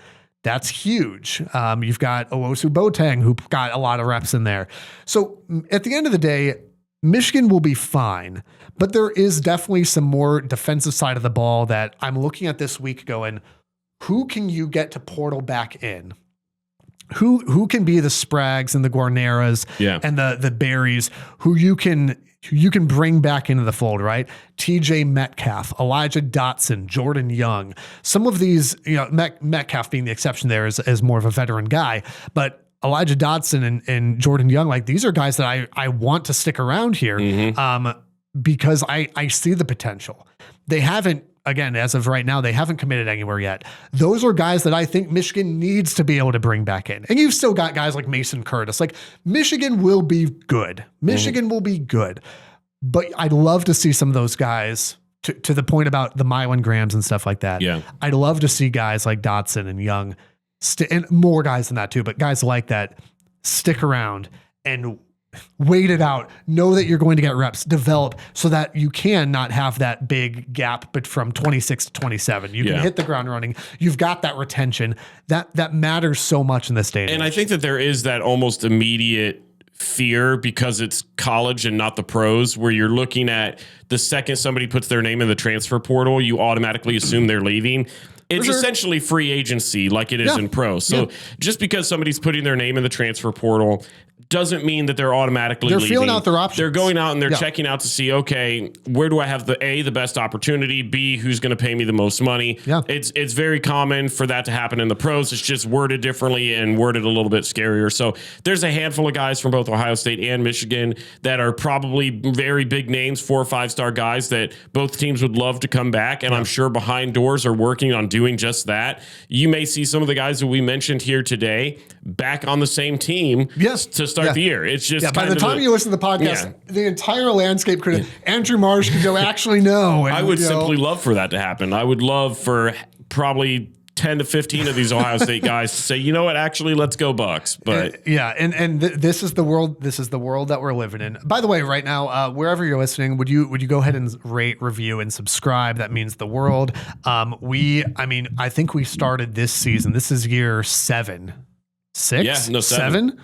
Speaker 2: That's huge. You've got Owosu Boateng, who got a lot of reps in there. So at the end of the day, Michigan will be fine, but there is definitely some more defensive side of the ball that I'm looking at this week going, who can you get to portal back in? Who can be the Spraggs and the Guarneras and the Berries who you can bring back into the fold, right? TJ Metcalf, Elijah Dotson, Jordan Young. Some of these, Metcalf being the exception there as more of a veteran guy, but Elijah Dotson and Jordan Young, like these are guys that I want to stick around here because I see the potential. They haven't, again, as of right now, they haven't committed anywhere yet. Those are guys that I think Michigan needs to be able to bring back in. And you've still got guys like Mason Curtis. Like Michigan will be good. Michigan will be good. But I'd love to see some of those guys to the point about the Milan Grahams and stuff like that.
Speaker 1: Yeah.
Speaker 2: I'd love to see guys like Dotson and Young and more guys than that too, but guys like that stick around and wait it out, know that you're going to get reps, develop so that you can not have that big gap, but from 26 to 27, you can hit the ground running. You've got that retention that matters so much in this day.
Speaker 1: And I think that there is that almost immediate fear because it's college and not the pros, where you're looking at the second somebody puts their name in the transfer portal, you automatically assume they're leaving. It's essentially free agency like it is in pro. So just because somebody's putting their name in the transfer portal doesn't mean that they're automatically leaving.
Speaker 2: Feeling out their options.
Speaker 1: They're going out and they're checking out to see, okay, where do I have the best opportunity? B, who's going to pay me the most money?
Speaker 2: Yeah.
Speaker 1: It's very common for that to happen in the pros. It's just worded differently and worded a little bit scarier. So there's a handful of guys from both Ohio State and Michigan that are probably very big names, 4 or 5 star guys that both teams would love to come back. And I'm sure behind doors are working on doing just that. You may see some of the guys that we mentioned here today back on the same team to start the year. It's just
Speaker 2: by the time you listen to the podcast, the entire landscape could Andrew Marsh could go, actually, no. And,
Speaker 1: I would simply love for that to happen. I would love for probably 10 to 15 of these Ohio State guys to say, you know what, actually, let's go Bucks. But
Speaker 2: this is the world. This is the world that we're living in. By the way, right now, wherever you're listening, would you go ahead and rate, review, and subscribe? That means the world. I think we started this season. This is year 7. 7.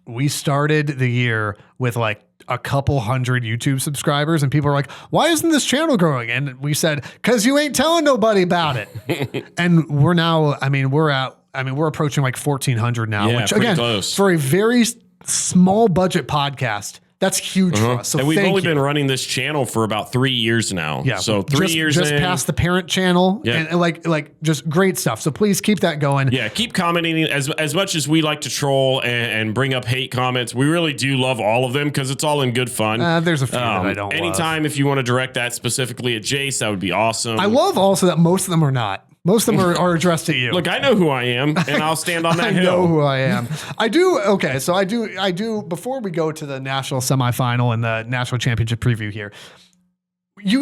Speaker 2: We started the year with like a couple hundred YouTube subscribers, and people are like, why isn't this channel growing? And we said, because you ain't telling nobody about it. And we're now, we're approaching like 1,400 now, which again, close. For a very small budget podcast, that's huge for us. So
Speaker 1: and we've only been running this channel for about 3 years now.
Speaker 2: Yeah.
Speaker 1: So 3 years
Speaker 2: just
Speaker 1: in.
Speaker 2: past the parent channel and like just great stuff. So please keep that going.
Speaker 1: Yeah. Keep commenting as much as we like to troll and bring up hate comments. We really do love all of them because it's all in good fun.
Speaker 2: There's a few that I don't
Speaker 1: anytime
Speaker 2: love.
Speaker 1: If you want to direct that specifically at Jace, that would be awesome.
Speaker 2: I love also that most of them are not. Most of them are addressed to you.
Speaker 1: Look, I know who I am, and I'll stand on that hill.
Speaker 2: I know who I am. I do. Okay, so I do. Before we go to the national semifinal and the national championship preview here,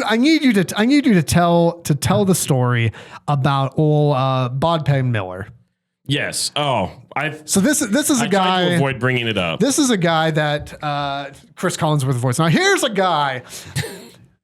Speaker 2: I need you to tell the story about old Bodpen Miller.
Speaker 1: Yes. Oh,
Speaker 2: So this is a guy.
Speaker 1: Tried to avoid bringing it up.
Speaker 2: This is a guy that Chris Collinsworth voice. Now here's a guy.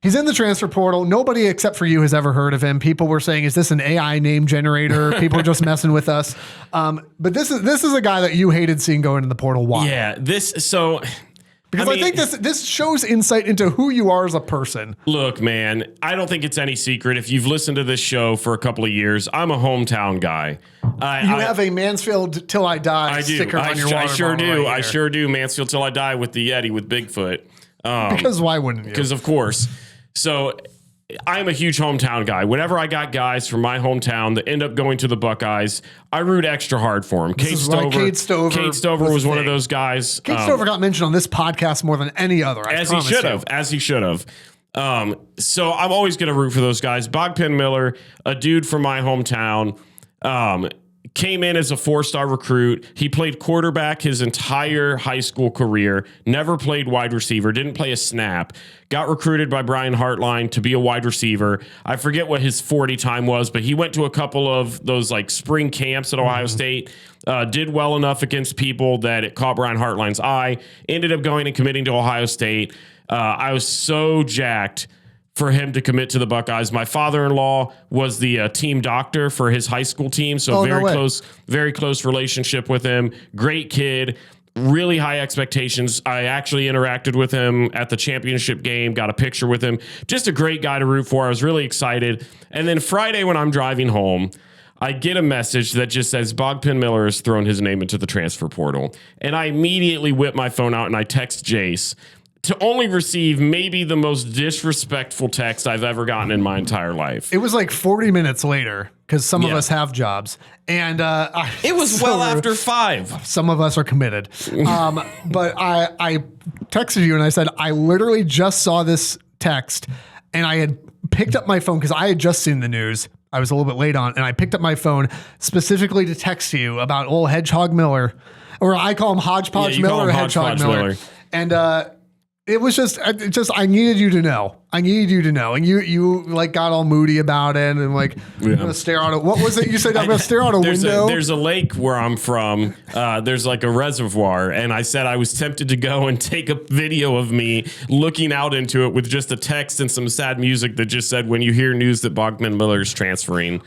Speaker 2: He's in the transfer portal. Nobody except for you has ever heard of him. People were saying, is this an AI name generator? People are just messing with us. But this is a guy that you hated seeing go into the portal. Why?
Speaker 1: Yeah,
Speaker 2: because I think this shows insight into who you are as a person.
Speaker 1: Look, man, I don't think it's any secret. If you've listened to this show for a couple of years, I'm a hometown guy.
Speaker 2: You have a Mansfield Till I Die sticker on your water
Speaker 1: I sure
Speaker 2: bottle
Speaker 1: do.
Speaker 2: right
Speaker 1: I sure do. Mansfield Till I Die with the Yeti with Bigfoot.
Speaker 2: Because why wouldn't you?
Speaker 1: Because of course. So I'm a huge hometown guy. Whenever I got guys from my hometown that end up going to the Buckeyes, I root extra hard for them. Cade Stover was one of those guys.
Speaker 2: Cade Stover got mentioned on this podcast more than any other.
Speaker 1: As he should have. So I'm always going to root for those guys. Bodpen Miller, a dude from my hometown, came in as a 4-star recruit. He played quarterback his entire high school career, never played wide receiver, didn't play a snap, got recruited by Brian Hartline to be a wide receiver. I forget what his 40 time was, but he went to a couple of those like spring camps at Ohio State, did well enough against people that it caught Brian Hartline's eye, ended up going and committing to Ohio State. I was so jacked for him to commit to the Buckeyes. My father-in-law was the team doctor for his high school team, so very close relationship with him. Great kid, really high expectations. I actually interacted with him at the championship game, got a picture with him. Just a great guy to root for. I was really excited. And then Friday when I'm driving home, I get a message that just says Bogpen Miller has thrown his name into the transfer portal. And I immediately whip my phone out and I text Jace, to only receive maybe the most disrespectful text I've ever gotten in my entire life.
Speaker 2: It was like 40 mintexts later because some of us have jobs. And
Speaker 1: it was well after 5.
Speaker 2: Some of us are committed. But I texted you and I said, I literally just saw this text and I had picked up my phone because I had just seen the news. I was a little bit late on, and I picked up my phone specifically to text you about old Hedgehog Miller, or I call him Hodgepodge Miller or Hedgehog Miller. And it was just I needed you to know. I needed you to know. And you like got all moody about it and like, I'm going to stare out. What was it? You said, I'm going to stare out a window.
Speaker 1: There's a lake where I'm from. There's like a reservoir. And I said I was tempted to go and take a video of me looking out into it with just a text and some sad music that just said, when you hear news that Bogman Miller's transferring.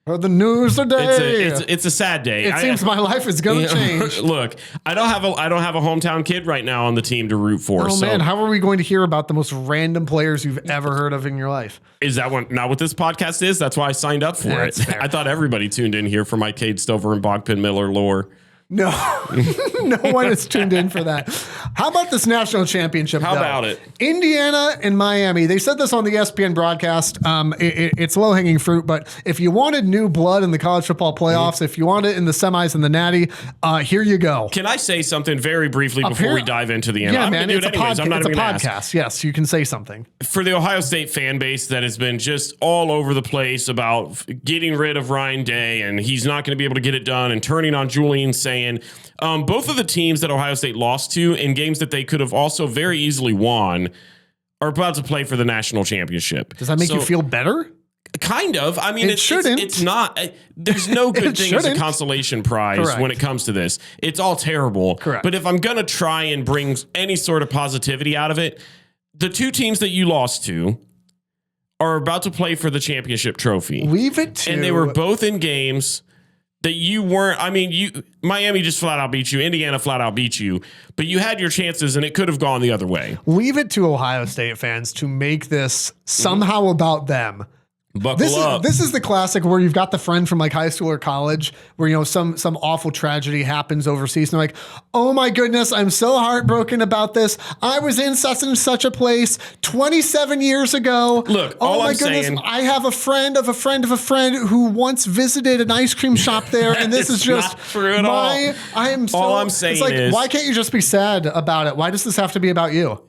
Speaker 2: The news today.
Speaker 1: It's a sad day.
Speaker 2: It seems my life is going to change.
Speaker 1: Look, I don't have a hometown kid right now on the team to root for.
Speaker 2: Oh man, how are we going to hear about the most random players you've ever heard of in your life?
Speaker 1: Is that not what this podcast is? That's why I signed up for it. Fair. I thought everybody tuned in here for my Cade Stover and Bogpen Miller lore.
Speaker 2: No, no one is tuned in for that. How about this national championship?
Speaker 1: How about it?
Speaker 2: Indiana and Miami. They said this on the ESPN broadcast. It's low hanging fruit, but if you wanted new blood in the college football playoffs, if you want it in the semis and the natty, here you go.
Speaker 1: Can I say something very briefly before we dive into the end?
Speaker 2: Yeah, man, it's a podcast. Yes, you can say something.
Speaker 1: For the Ohio State fan base that has been just all over the place about getting rid of Ryan Day and he's not going to be able to get it done and turning on Julian saying both of the teams that Ohio State lost to in games that they could have also very easily won are about to play for the national championship.
Speaker 2: Does that make you feel better?
Speaker 1: Kind of. I mean, it's not. There's no good thing as a consolation prize when it comes to this. It's all terrible.
Speaker 2: Correct.
Speaker 1: But if I'm going to try and bring any sort of positivity out of it, the two teams that you lost to are about to play for the championship trophy.
Speaker 2: Leave it to.
Speaker 1: And they were both in games that you weren't. I mean, Miami just flat out beat you. Indiana flat out beat you. But you had your chances, and it could have gone the other way.
Speaker 2: Leave it to Ohio State fans to make this somehow about them.
Speaker 1: Buckle up.
Speaker 2: This is the classic where you've got the friend from like high school or college where, you know, some awful tragedy happens overseas. And they're like, oh my goodness, I'm so heartbroken about this. I was in such and such a place 27 years ago.
Speaker 1: Look,
Speaker 2: oh my goodness, I have a friend of a friend of a friend who once visited an ice cream shop there. And this is just
Speaker 1: not true at all.
Speaker 2: I am so,
Speaker 1: all I'm saying
Speaker 2: it's like,
Speaker 1: is,
Speaker 2: why can't you just be sad about it? Why does this have to be about you?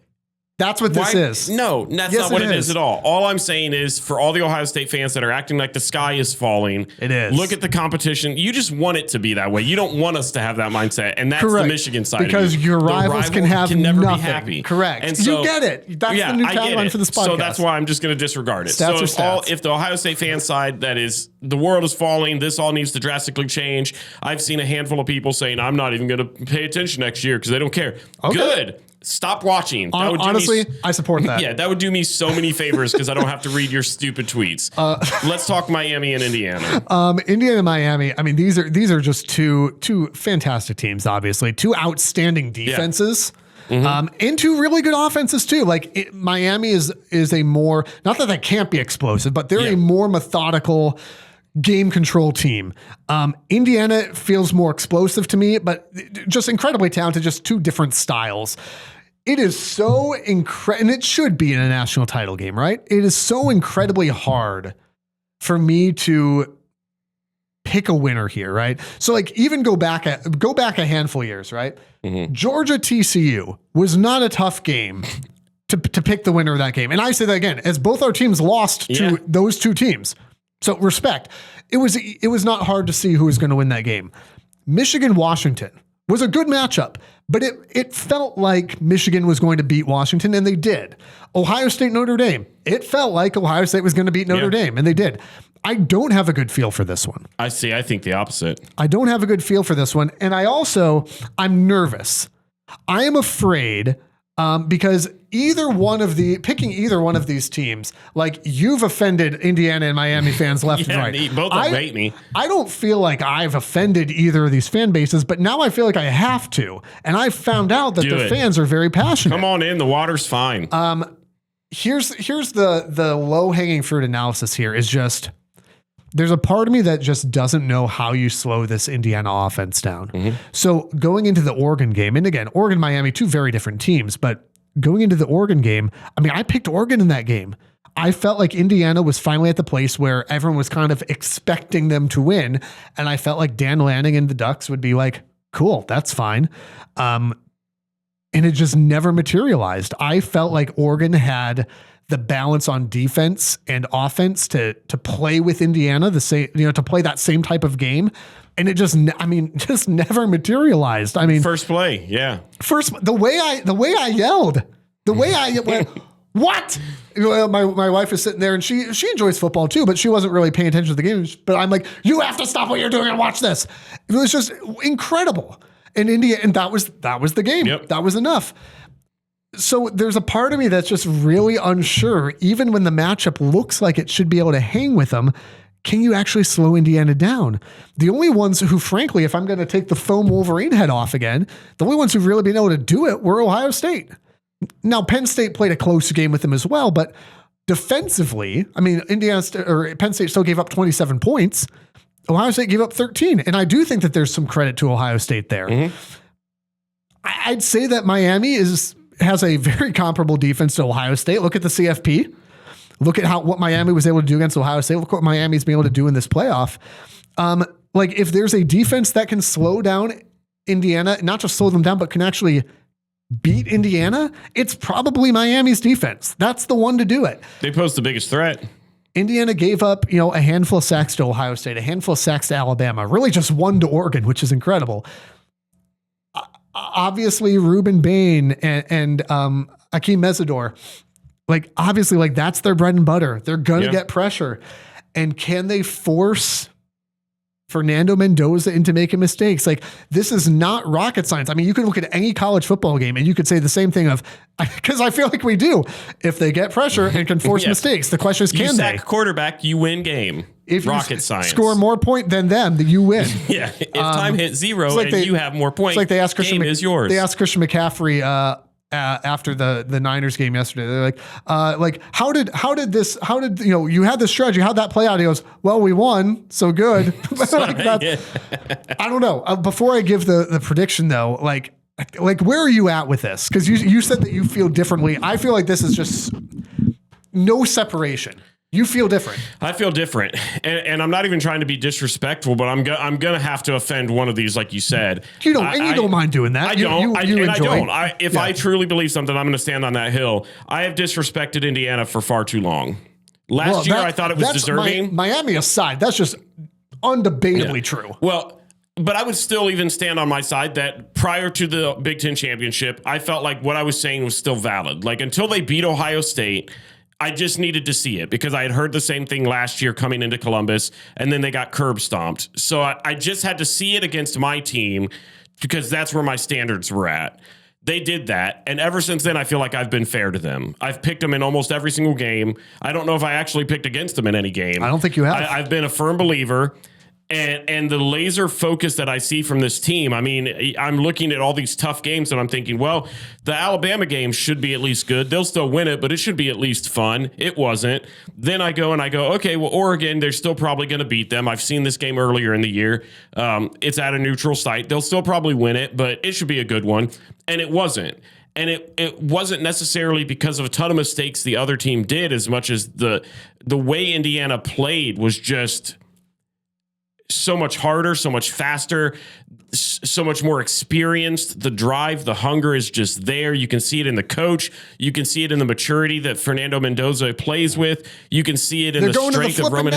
Speaker 2: That's what this is.
Speaker 1: No, that's not what it is at all. All I'm saying is for all the Ohio State fans that are acting like the sky is falling,
Speaker 2: it is.
Speaker 1: Look at the competition. You just want it to be that way. You don't want us to have that mindset. And that's
Speaker 2: Correct.
Speaker 1: The Michigan side
Speaker 2: because
Speaker 1: of you.
Speaker 2: Your rivals can never
Speaker 1: be happy.
Speaker 2: Correct.
Speaker 1: And so,
Speaker 2: you get it. That's the new tagline for this podcast.
Speaker 1: So that's why I'm just going to disregard it.
Speaker 2: Stats
Speaker 1: if the Ohio State fan side that is the world is falling, this all needs to drastically change. I've seen a handful of people saying I'm not even going to pay attention next year because they don't care. Okay. Good. Stop watching.
Speaker 2: Honestly, I support that.
Speaker 1: Yeah, that would do me so many favors because I don't have to read your stupid tweets. Let's talk Miami and Indiana.
Speaker 2: Indiana and Miami. I mean, these are just two fantastic teams. Obviously, two outstanding defenses. Yeah. And two really good offenses too. Like Miami is a more, not that they can't be explosive, but they're a more methodical game control team. Indiana feels more explosive to me, but just incredibly talented, just two different styles. It is so incredible, and it should be in a national title game, right? It is so incredibly hard for me to pick a winner here, right? So like even go back a handful of years, right? Mm-hmm. Georgia TCU was not a tough game to pick the winner of that game. And I say that again, as both our teams lost to those two teams. So respect. It was not hard to see who was going to win that game. Michigan-Washington was a good matchup, but it felt like Michigan was going to beat Washington, and they did. Ohio State-Notre Dame, it felt like Ohio State was going to beat Notre Dame, and they did. I don't have a good feel for this one.
Speaker 1: I see. I think the opposite.
Speaker 2: I don't have a good feel for this one, and I'm nervous. I am afraid Because picking either one of these teams, like you've offended Indiana and Miami fans left and right.
Speaker 1: Both of them hate me.
Speaker 2: I don't feel like I've offended either of these fan bases, but now I feel like I have to. And I found out that their fans are very passionate.
Speaker 1: Come on in. The water's fine.
Speaker 2: Here's the low hanging fruit analysis here is just, there's a part of me that just doesn't know how you slow this Indiana offense down. Mm-hmm. So going into the Oregon game, and again, Oregon, Miami, two very different teams, but going into the Oregon game, I mean, I picked Oregon in that game. I felt like Indiana was finally at the place where everyone was kind of expecting them to win. And I felt like Dan Lanning and the Ducks would be like, cool, that's fine. And it just never materialized. I felt like Oregon had the balance on defense and offense to play with Indiana, to play that same type of game. And it just never materialized. I mean,
Speaker 1: first play. Yeah.
Speaker 2: The way I yelled, the way I went, what? My wife is sitting there and she enjoys football too, but she wasn't really paying attention to the game. But I'm like, you have to stop what you're doing and watch this. It was just incredible. And that was the game. Yep. That was enough. So there's a part of me that's just really unsure, even when the matchup looks like it should be able to hang with them, can you actually slow Indiana down? The only ones who, frankly, if I'm going to take the foam Wolverine head off again, the only ones who've really been able to do it were Ohio State. Now, Penn State played a close game with them as well, but defensively, I mean, Penn State still gave up 27 points. Ohio State gave up 13. And I do think that there's some credit to Ohio State there. Mm-hmm. I'd say that Miami has a very comparable defense to Ohio State. Look at the CFP. Look at what Miami was able to do against Ohio State. Look what Miami's been able to do in this playoff. Like if there's a defense that can slow down Indiana, not just slow them down, but can actually beat Indiana, it's probably Miami's defense. That's the one to do it.
Speaker 1: They pose the biggest threat.
Speaker 2: Indiana gave up, a handful of sacks to Ohio State, a handful of sacks to Alabama, really just one to Oregon, which is incredible. Obviously, Ruben Bain and Akeem Mesidor, obviously, that's their bread and butter. They're going to get pressure. And can they force Fernando Mendoza into making mistakes? This is not rocket science. I mean, you can look at any college football game and you could say the same thing because I feel like we do. If they get pressure and can force mistakes, the question is, can they?
Speaker 1: You sack quarterback, you win game.
Speaker 2: If
Speaker 1: rocket
Speaker 2: you
Speaker 1: science.
Speaker 2: Score more point than them, then you win.
Speaker 1: Yeah. If time hits zero and you have more points,
Speaker 2: it's like they asked
Speaker 1: game is yours.
Speaker 2: They asked Christian McCaffrey after the Niners game yesterday. They're how did you had this strategy, how'd that play out? He goes, well, we won, so good. I don't know. Before I give the prediction though, where are you at with this? Because you said that you feel differently. I feel like this is just no separation. You feel different. I
Speaker 1: feel different. And I'm not even trying to be disrespectful, but I'm going to have to offend one of these, like you said.
Speaker 2: You don't mind doing that.
Speaker 1: I don't. If I truly believe something, I'm going to stand on that hill. I have disrespected Indiana for far too long. Last year, I thought it was deserving.
Speaker 2: Miami aside, that's just undebatably true.
Speaker 1: Well, but I would still even stand on my side that prior to the Big Ten championship, I felt like what I was saying was still valid. Until they beat Ohio State, I just needed to see it because I had heard the same thing last year coming into Columbus, and then they got curb stomped. So I just had to see it against my team because that's where my standards were at. They did that, and ever since then, I feel like I've been fair to them. I've picked them in almost every single game. I don't know if I actually picked against them in any game.
Speaker 2: I don't think you have.
Speaker 1: I've been a firm believer. And the laser focus that I see from this team, I mean, I'm looking at all these tough games and I'm thinking, well, the Alabama game should be at least good. They'll still win it, but it should be at least fun. It wasn't. Then I go, okay, well, Oregon, they're still probably going to beat them. I've seen this game earlier in the year. It's at a neutral site. They'll still probably win it, but it should be a good one. And it wasn't. And it wasn't necessarily because of a ton of mistakes the other team did as much as the way Indiana played was just so much harder, so much faster, so much more experienced. The drive, the hunger is just there. You can see it in the coach. You can see it in the maturity that Fernando Mendoza plays with. You can see it in the strength of Roman.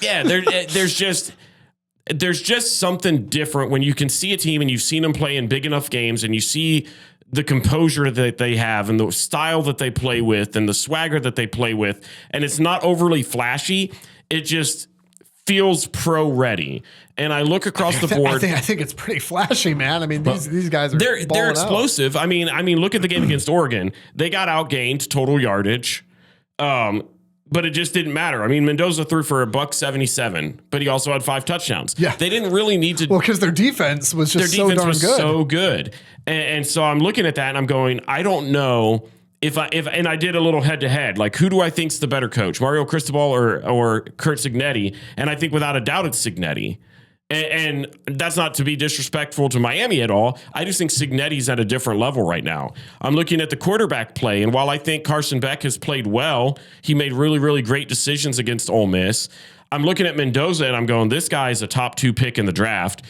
Speaker 1: Yeah, there's just something different when you can see a team and you've seen them play in big enough games and you see the composure that they have and the style that they play with and the swagger that they play with. And it's not overly flashy. It just feels pro ready. And I look across the board.
Speaker 2: I think it's pretty flashy, man. I mean, these guys are
Speaker 1: they're explosive.
Speaker 2: Out.
Speaker 1: I mean, look at the game against Oregon. They got outgained total yardage. But it just didn't matter. I mean, Mendoza threw for $177, but he also had 5 touchdowns.
Speaker 2: Yeah.
Speaker 1: They didn't really need to.
Speaker 2: Well, because their defense was just so
Speaker 1: good. And so I'm looking at that and I'm going, I don't know and I did a little head to head, like who do I think's the better coach, Mario Cristobal or Curt Cignetti? And I think without a doubt it's Cignetti. And that's not to be disrespectful to Miami at all. I just think Cignetti's at a different level right now. I'm looking at the quarterback play, and while I think Carson Beck has played well, he made really, really great decisions against Ole Miss. I'm looking at Mendoza, and I'm going, this guy is a top 2 pick in the draft.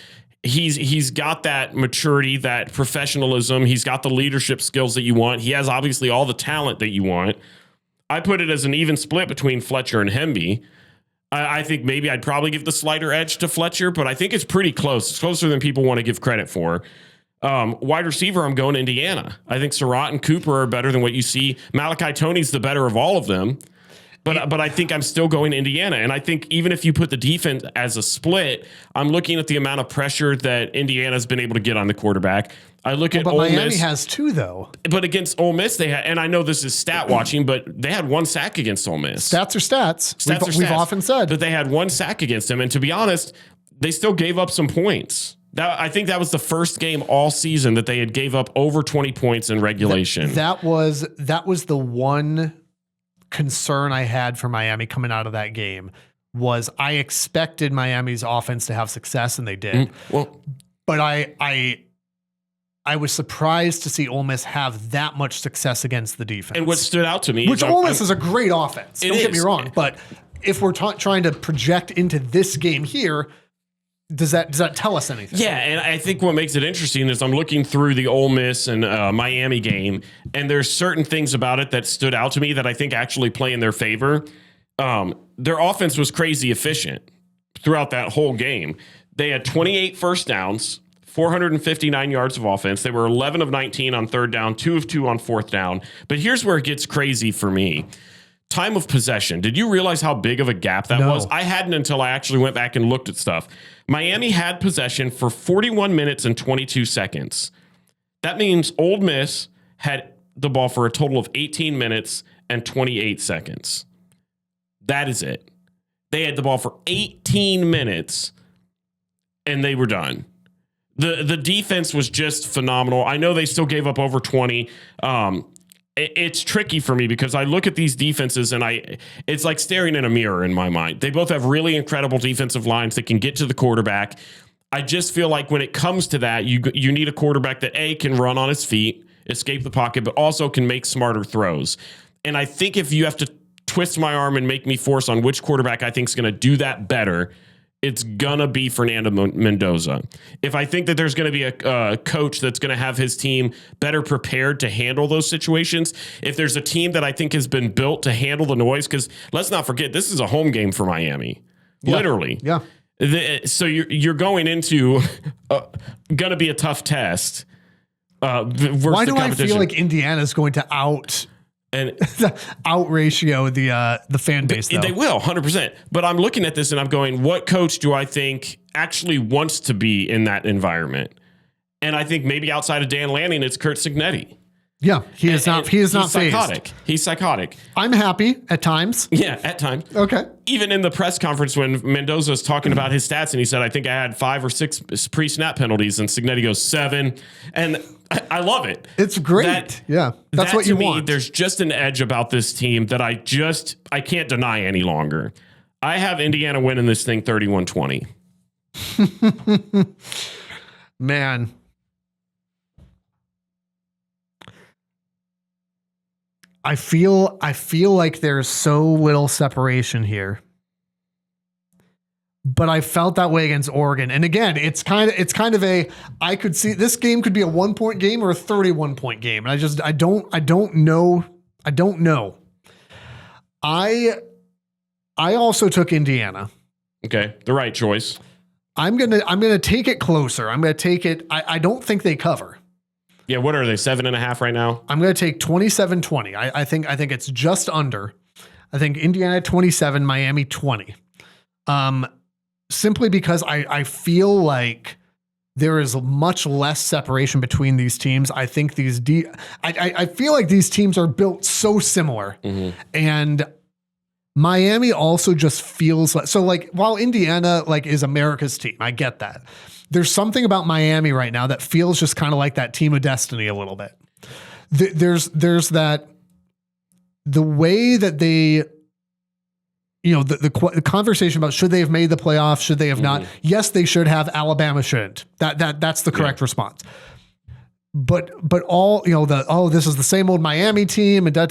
Speaker 1: He's got that maturity, that professionalism. He's got the leadership skills that you want. He has obviously all the talent that you want. I put it as an even split between Fletcher and Hemby. I think maybe I'd probably give the slighter edge to Fletcher, but I think it's pretty close. It's closer than people want to give credit for. Wide receiver, I'm going Indiana. I think Surratt and Cooper are better than what you see. Malachi Toney's the better of all of them. But I think I'm still going Indiana. And I think even if you put the defense as a split, I'm looking at the amount of pressure that Indiana's been able to get on the quarterback. I look at Ole
Speaker 2: Miami
Speaker 1: Miss,
Speaker 2: has 2 though.
Speaker 1: But against Ole Miss, they had, and I know this is stat watching, but they had 1 sack against Ole Miss.
Speaker 2: Stats are stats. We've often said.
Speaker 1: But they had 1 sack against them. And to be honest, they still gave up some points. I think that was the first game all season that they had gave up over 20 points in regulation.
Speaker 2: That was the one concern I had for Miami coming out of that game. Was I expected Miami's offense to have success, and they did. But I was surprised to see Ole Miss have that much success against the defense.
Speaker 1: And what stood out to me,
Speaker 2: which Ole Miss is a great offense. Don't get me wrong, but if we're trying to project into this game here, does that tell us anything?
Speaker 1: Yeah, and I think what makes it interesting is I'm looking through the Ole Miss and Miami game, and there's certain things about it that stood out to me that I think actually play in their favor. Their offense was crazy efficient throughout that whole game. They had 28 first downs, 459 yards of offense. They were 11 of 19 on third down, 2 of 2 on fourth down. But here's where it gets crazy for me. Time of possession. Did you realize how big of a gap that was? I hadn't until I actually went back and looked at stuff. Miami had possession for 41 minutes and 22 seconds. That means Ole Miss had the ball for a total of 18 minutes and 28 seconds. That is it. They had the ball for 18 minutes and they were done. The defense was just phenomenal. I know they still gave up over 20. It's tricky for me because I look at these defenses and it's like staring in a mirror in my mind. They both have really incredible defensive lines that can get to the quarterback. I just feel like when it comes to that, you need a quarterback that can run on his feet, escape the pocket, but also can make smarter throws. And I think if you have to twist my arm and make me force on which quarterback I think is going to do that better, it's going to be Fernando Mendoza. If I think that there's going to be a coach that's going to have his team better prepared to handle those situations, if there's a team that I think has been built to handle the noise, because let's not forget, this is a home game for Miami. Yeah. Literally.
Speaker 2: Yeah.
Speaker 1: So you're going into going to be a tough test.
Speaker 2: Why do I feel like Indiana's going to out ratio the fan base, though?
Speaker 1: They will, 100%. But I'm looking at this and I'm going, what coach do I think actually wants to be in that environment? And I think maybe outside of Dan Lanning, it's Curt Cignetti.
Speaker 2: Yeah, he is not
Speaker 1: psychotic. He's psychotic.
Speaker 2: I'm happy at times.
Speaker 1: Yeah, at times.
Speaker 2: Okay.
Speaker 1: Even in the press conference when Mendoza was talking about his stats and he said, I think I had 5 or 6 pre-snap penalties, and Cignetti goes 7. And I love it.
Speaker 2: It's great. That's what you want.
Speaker 1: There's just an edge about this team that I can't deny any longer. I have Indiana winning this thing 31-20.
Speaker 2: Man. I feel like there's so little separation here. But I felt that way against Oregon. And again, it's kind of I could see this game could be a 1-point game or a 31-point game. And I don't know. I also took Indiana.
Speaker 1: Okay. The right choice.
Speaker 2: I'm gonna take it closer. I'm gonna take it. I don't think they cover.
Speaker 1: Yeah, what are they, 7.5 right now?
Speaker 2: I'm going to take 27-20. I think it's just under. I think Indiana 27, Miami 20. simply because I feel like there is much less separation between these teams. I think I feel like these teams are built so similar, and Miami also just feels like, so like while Indiana like is America's team, I get that. There's something about Miami right now that feels just kind of like that team of destiny a little bit. There's that, the way that they, the conversation about should they have made the playoffs, should they have not? Yes, they should have. Alabama shouldn't. That's the correct response. But all, this is the same old Miami team and da.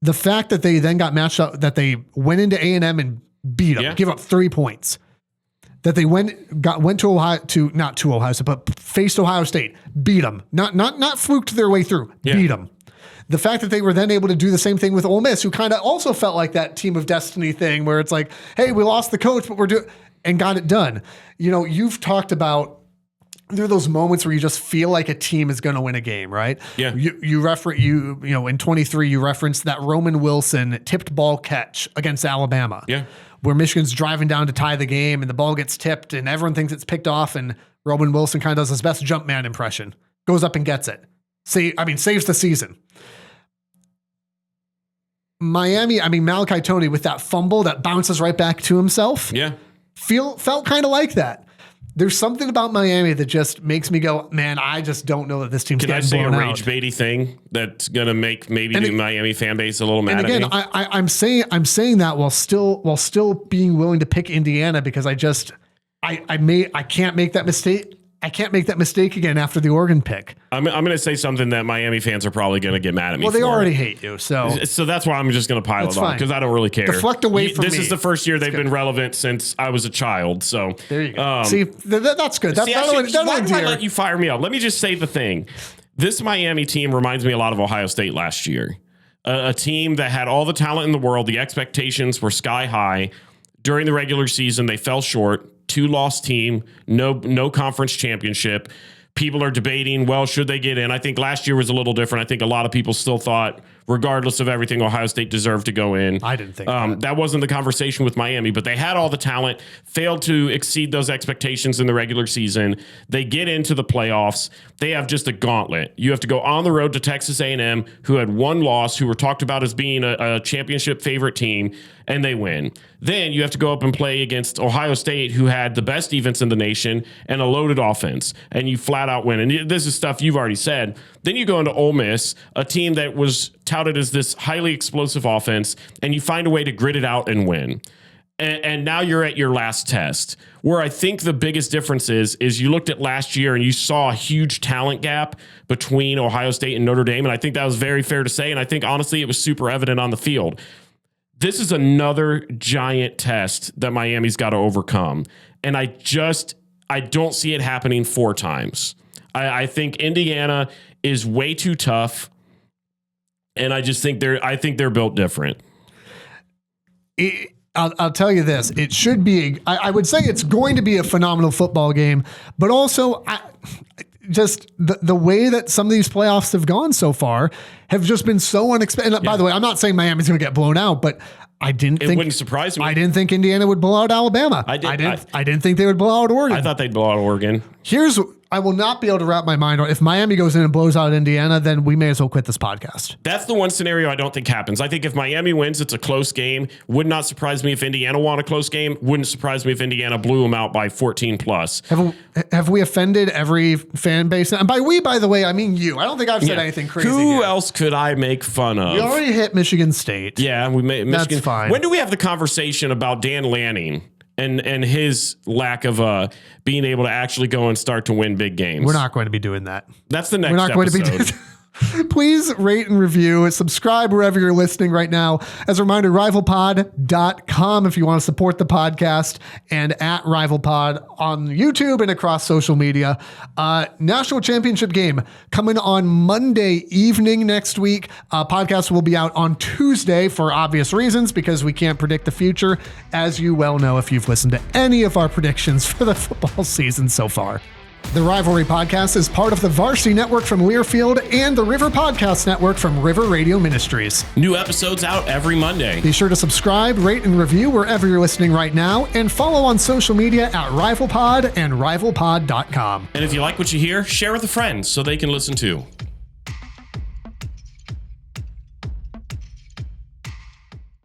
Speaker 2: The fact that they then got matched up, that they went into A&M and beat them, give up 3 points, that they went to Ohio, not to Ohio State, but faced Ohio State, beat them, not fluked their way through, beat them. The fact that they were then able to do the same thing with Ole Miss, who kind of also felt like that team of destiny thing where it's like, hey, we lost the coach, but we're doing, and got it done. You've talked about, there are those moments where you just feel like a team is going to win a game, right?
Speaker 1: Yeah.
Speaker 2: In 23, you referenced that Roman Wilson tipped ball catch against Alabama.
Speaker 1: Yeah.
Speaker 2: Where Michigan's driving down to tie the game and the ball gets tipped and everyone thinks it's picked off, and Roman Wilson kind of does his best jump man impression, goes up and gets it. Saves the season. Miami, Malachi Toney with that fumble that bounces right back to himself.
Speaker 1: Yeah.
Speaker 2: Felt kind of like that. There's something about Miami that just makes me go, man, I just don't know that this team's getting blown out.
Speaker 1: Can I say a rage baity thing that's going to make maybe the Miami fan base a little mad at me?
Speaker 2: I'm saying that while still being willing to pick Indiana, because I can't make that mistake. I can't make that mistake again after the Oregon pick.
Speaker 1: I'm going to say something that Miami fans are probably going to get mad at me for.
Speaker 2: Well, they already hate you, so
Speaker 1: that's why I'm just going to pile it on, because I don't really care.
Speaker 2: Deflect away from me.
Speaker 1: This is the first year they've been relevant since I was a child, so.
Speaker 2: There you go. See, that's good.
Speaker 1: Why do I let you fire me up? Let me just say the thing. This Miami team reminds me a lot of Ohio State last year. A team that had all the talent in the world. The expectations were sky high. During the regular season, they fell short. 2-loss team, no conference championship. People are debating, well, should they get in? I think last year was a little different. I think a lot of people still thought, regardless of everything, Ohio State deserved to go in.
Speaker 2: I didn't think
Speaker 1: that wasn't the conversation with Miami, but they had all the talent, failed to exceed those expectations in the regular season. They get into the playoffs. They have just a gauntlet. You have to go on the road to Texas A&M, who had one loss, who were talked about as being a championship favorite team, and they win. Then you have to go up and play against Ohio State, who had the best defense in the nation and a loaded offense, and you flat out win. And this is stuff you've already said. Then you go into Ole Miss, a team that was touted as this highly explosive offense, and you find a way to grit it out and win. And now you're at your last test, where I think the biggest difference is you looked at last year and you saw a huge talent gap between Ohio State and Notre Dame. And I think that was very fair to say. And I think, honestly, it was super evident on the field. This is another giant test that Miami's got to overcome. And I don't see it happening 4 times. I think Indiana is way too tough. And I think they're built different.
Speaker 2: I'll tell you this. It should be, I would say it's going to be a phenomenal football game, but also just the way that some of these playoffs have gone so far have just been so unexpected. Yeah. By the way, I'm not saying Miami's going to get blown out, but it wouldn't surprise me. I didn't think Indiana would blow out Alabama. I didn't think they would blow out Oregon.
Speaker 1: I thought they'd blow out Oregon.
Speaker 2: I will not be able to wrap my mind on, if Miami goes in and blows out Indiana, then we may as well quit this podcast.
Speaker 1: That's the one scenario I don't think happens. I think if Miami wins, it's a close game. Would not surprise me if Indiana won a close game. Wouldn't surprise me if Indiana blew them out by 14 plus.
Speaker 2: Have we offended every fan base? And by we, by the way, I mean you. I don't think I've said anything crazy.
Speaker 1: Who else could I make fun of?
Speaker 2: We already hit Michigan State.
Speaker 1: Yeah, we made Michigan.
Speaker 2: That's fine.
Speaker 1: When do we have the conversation about Dan Lanning and his lack of being able to actually go and start to win big games?
Speaker 2: We're not going to be doing that.
Speaker 1: That's the next episode. We're not going to be
Speaker 2: Please rate and review. Subscribe wherever you're listening right now. As a reminder, rivalpod.com if you want to support the podcast, and at rivalpod on YouTube and across social media. National championship game coming on Monday evening next week. Podcast will be out on Tuesday for obvious reasons, because we can't predict the future, as you well know if you've listened to any of our predictions for the football season so far. The Rivalry Podcast is part of the Varsity Network from Learfield and the River Podcast Network from River Radio Ministries.
Speaker 1: New episodes out every Monday.
Speaker 2: Be sure to subscribe, rate, and review wherever you're listening right now, and follow on social media at RivalPod and RivalPod.com.
Speaker 1: And if you like what you hear, share with a friend so they can listen too.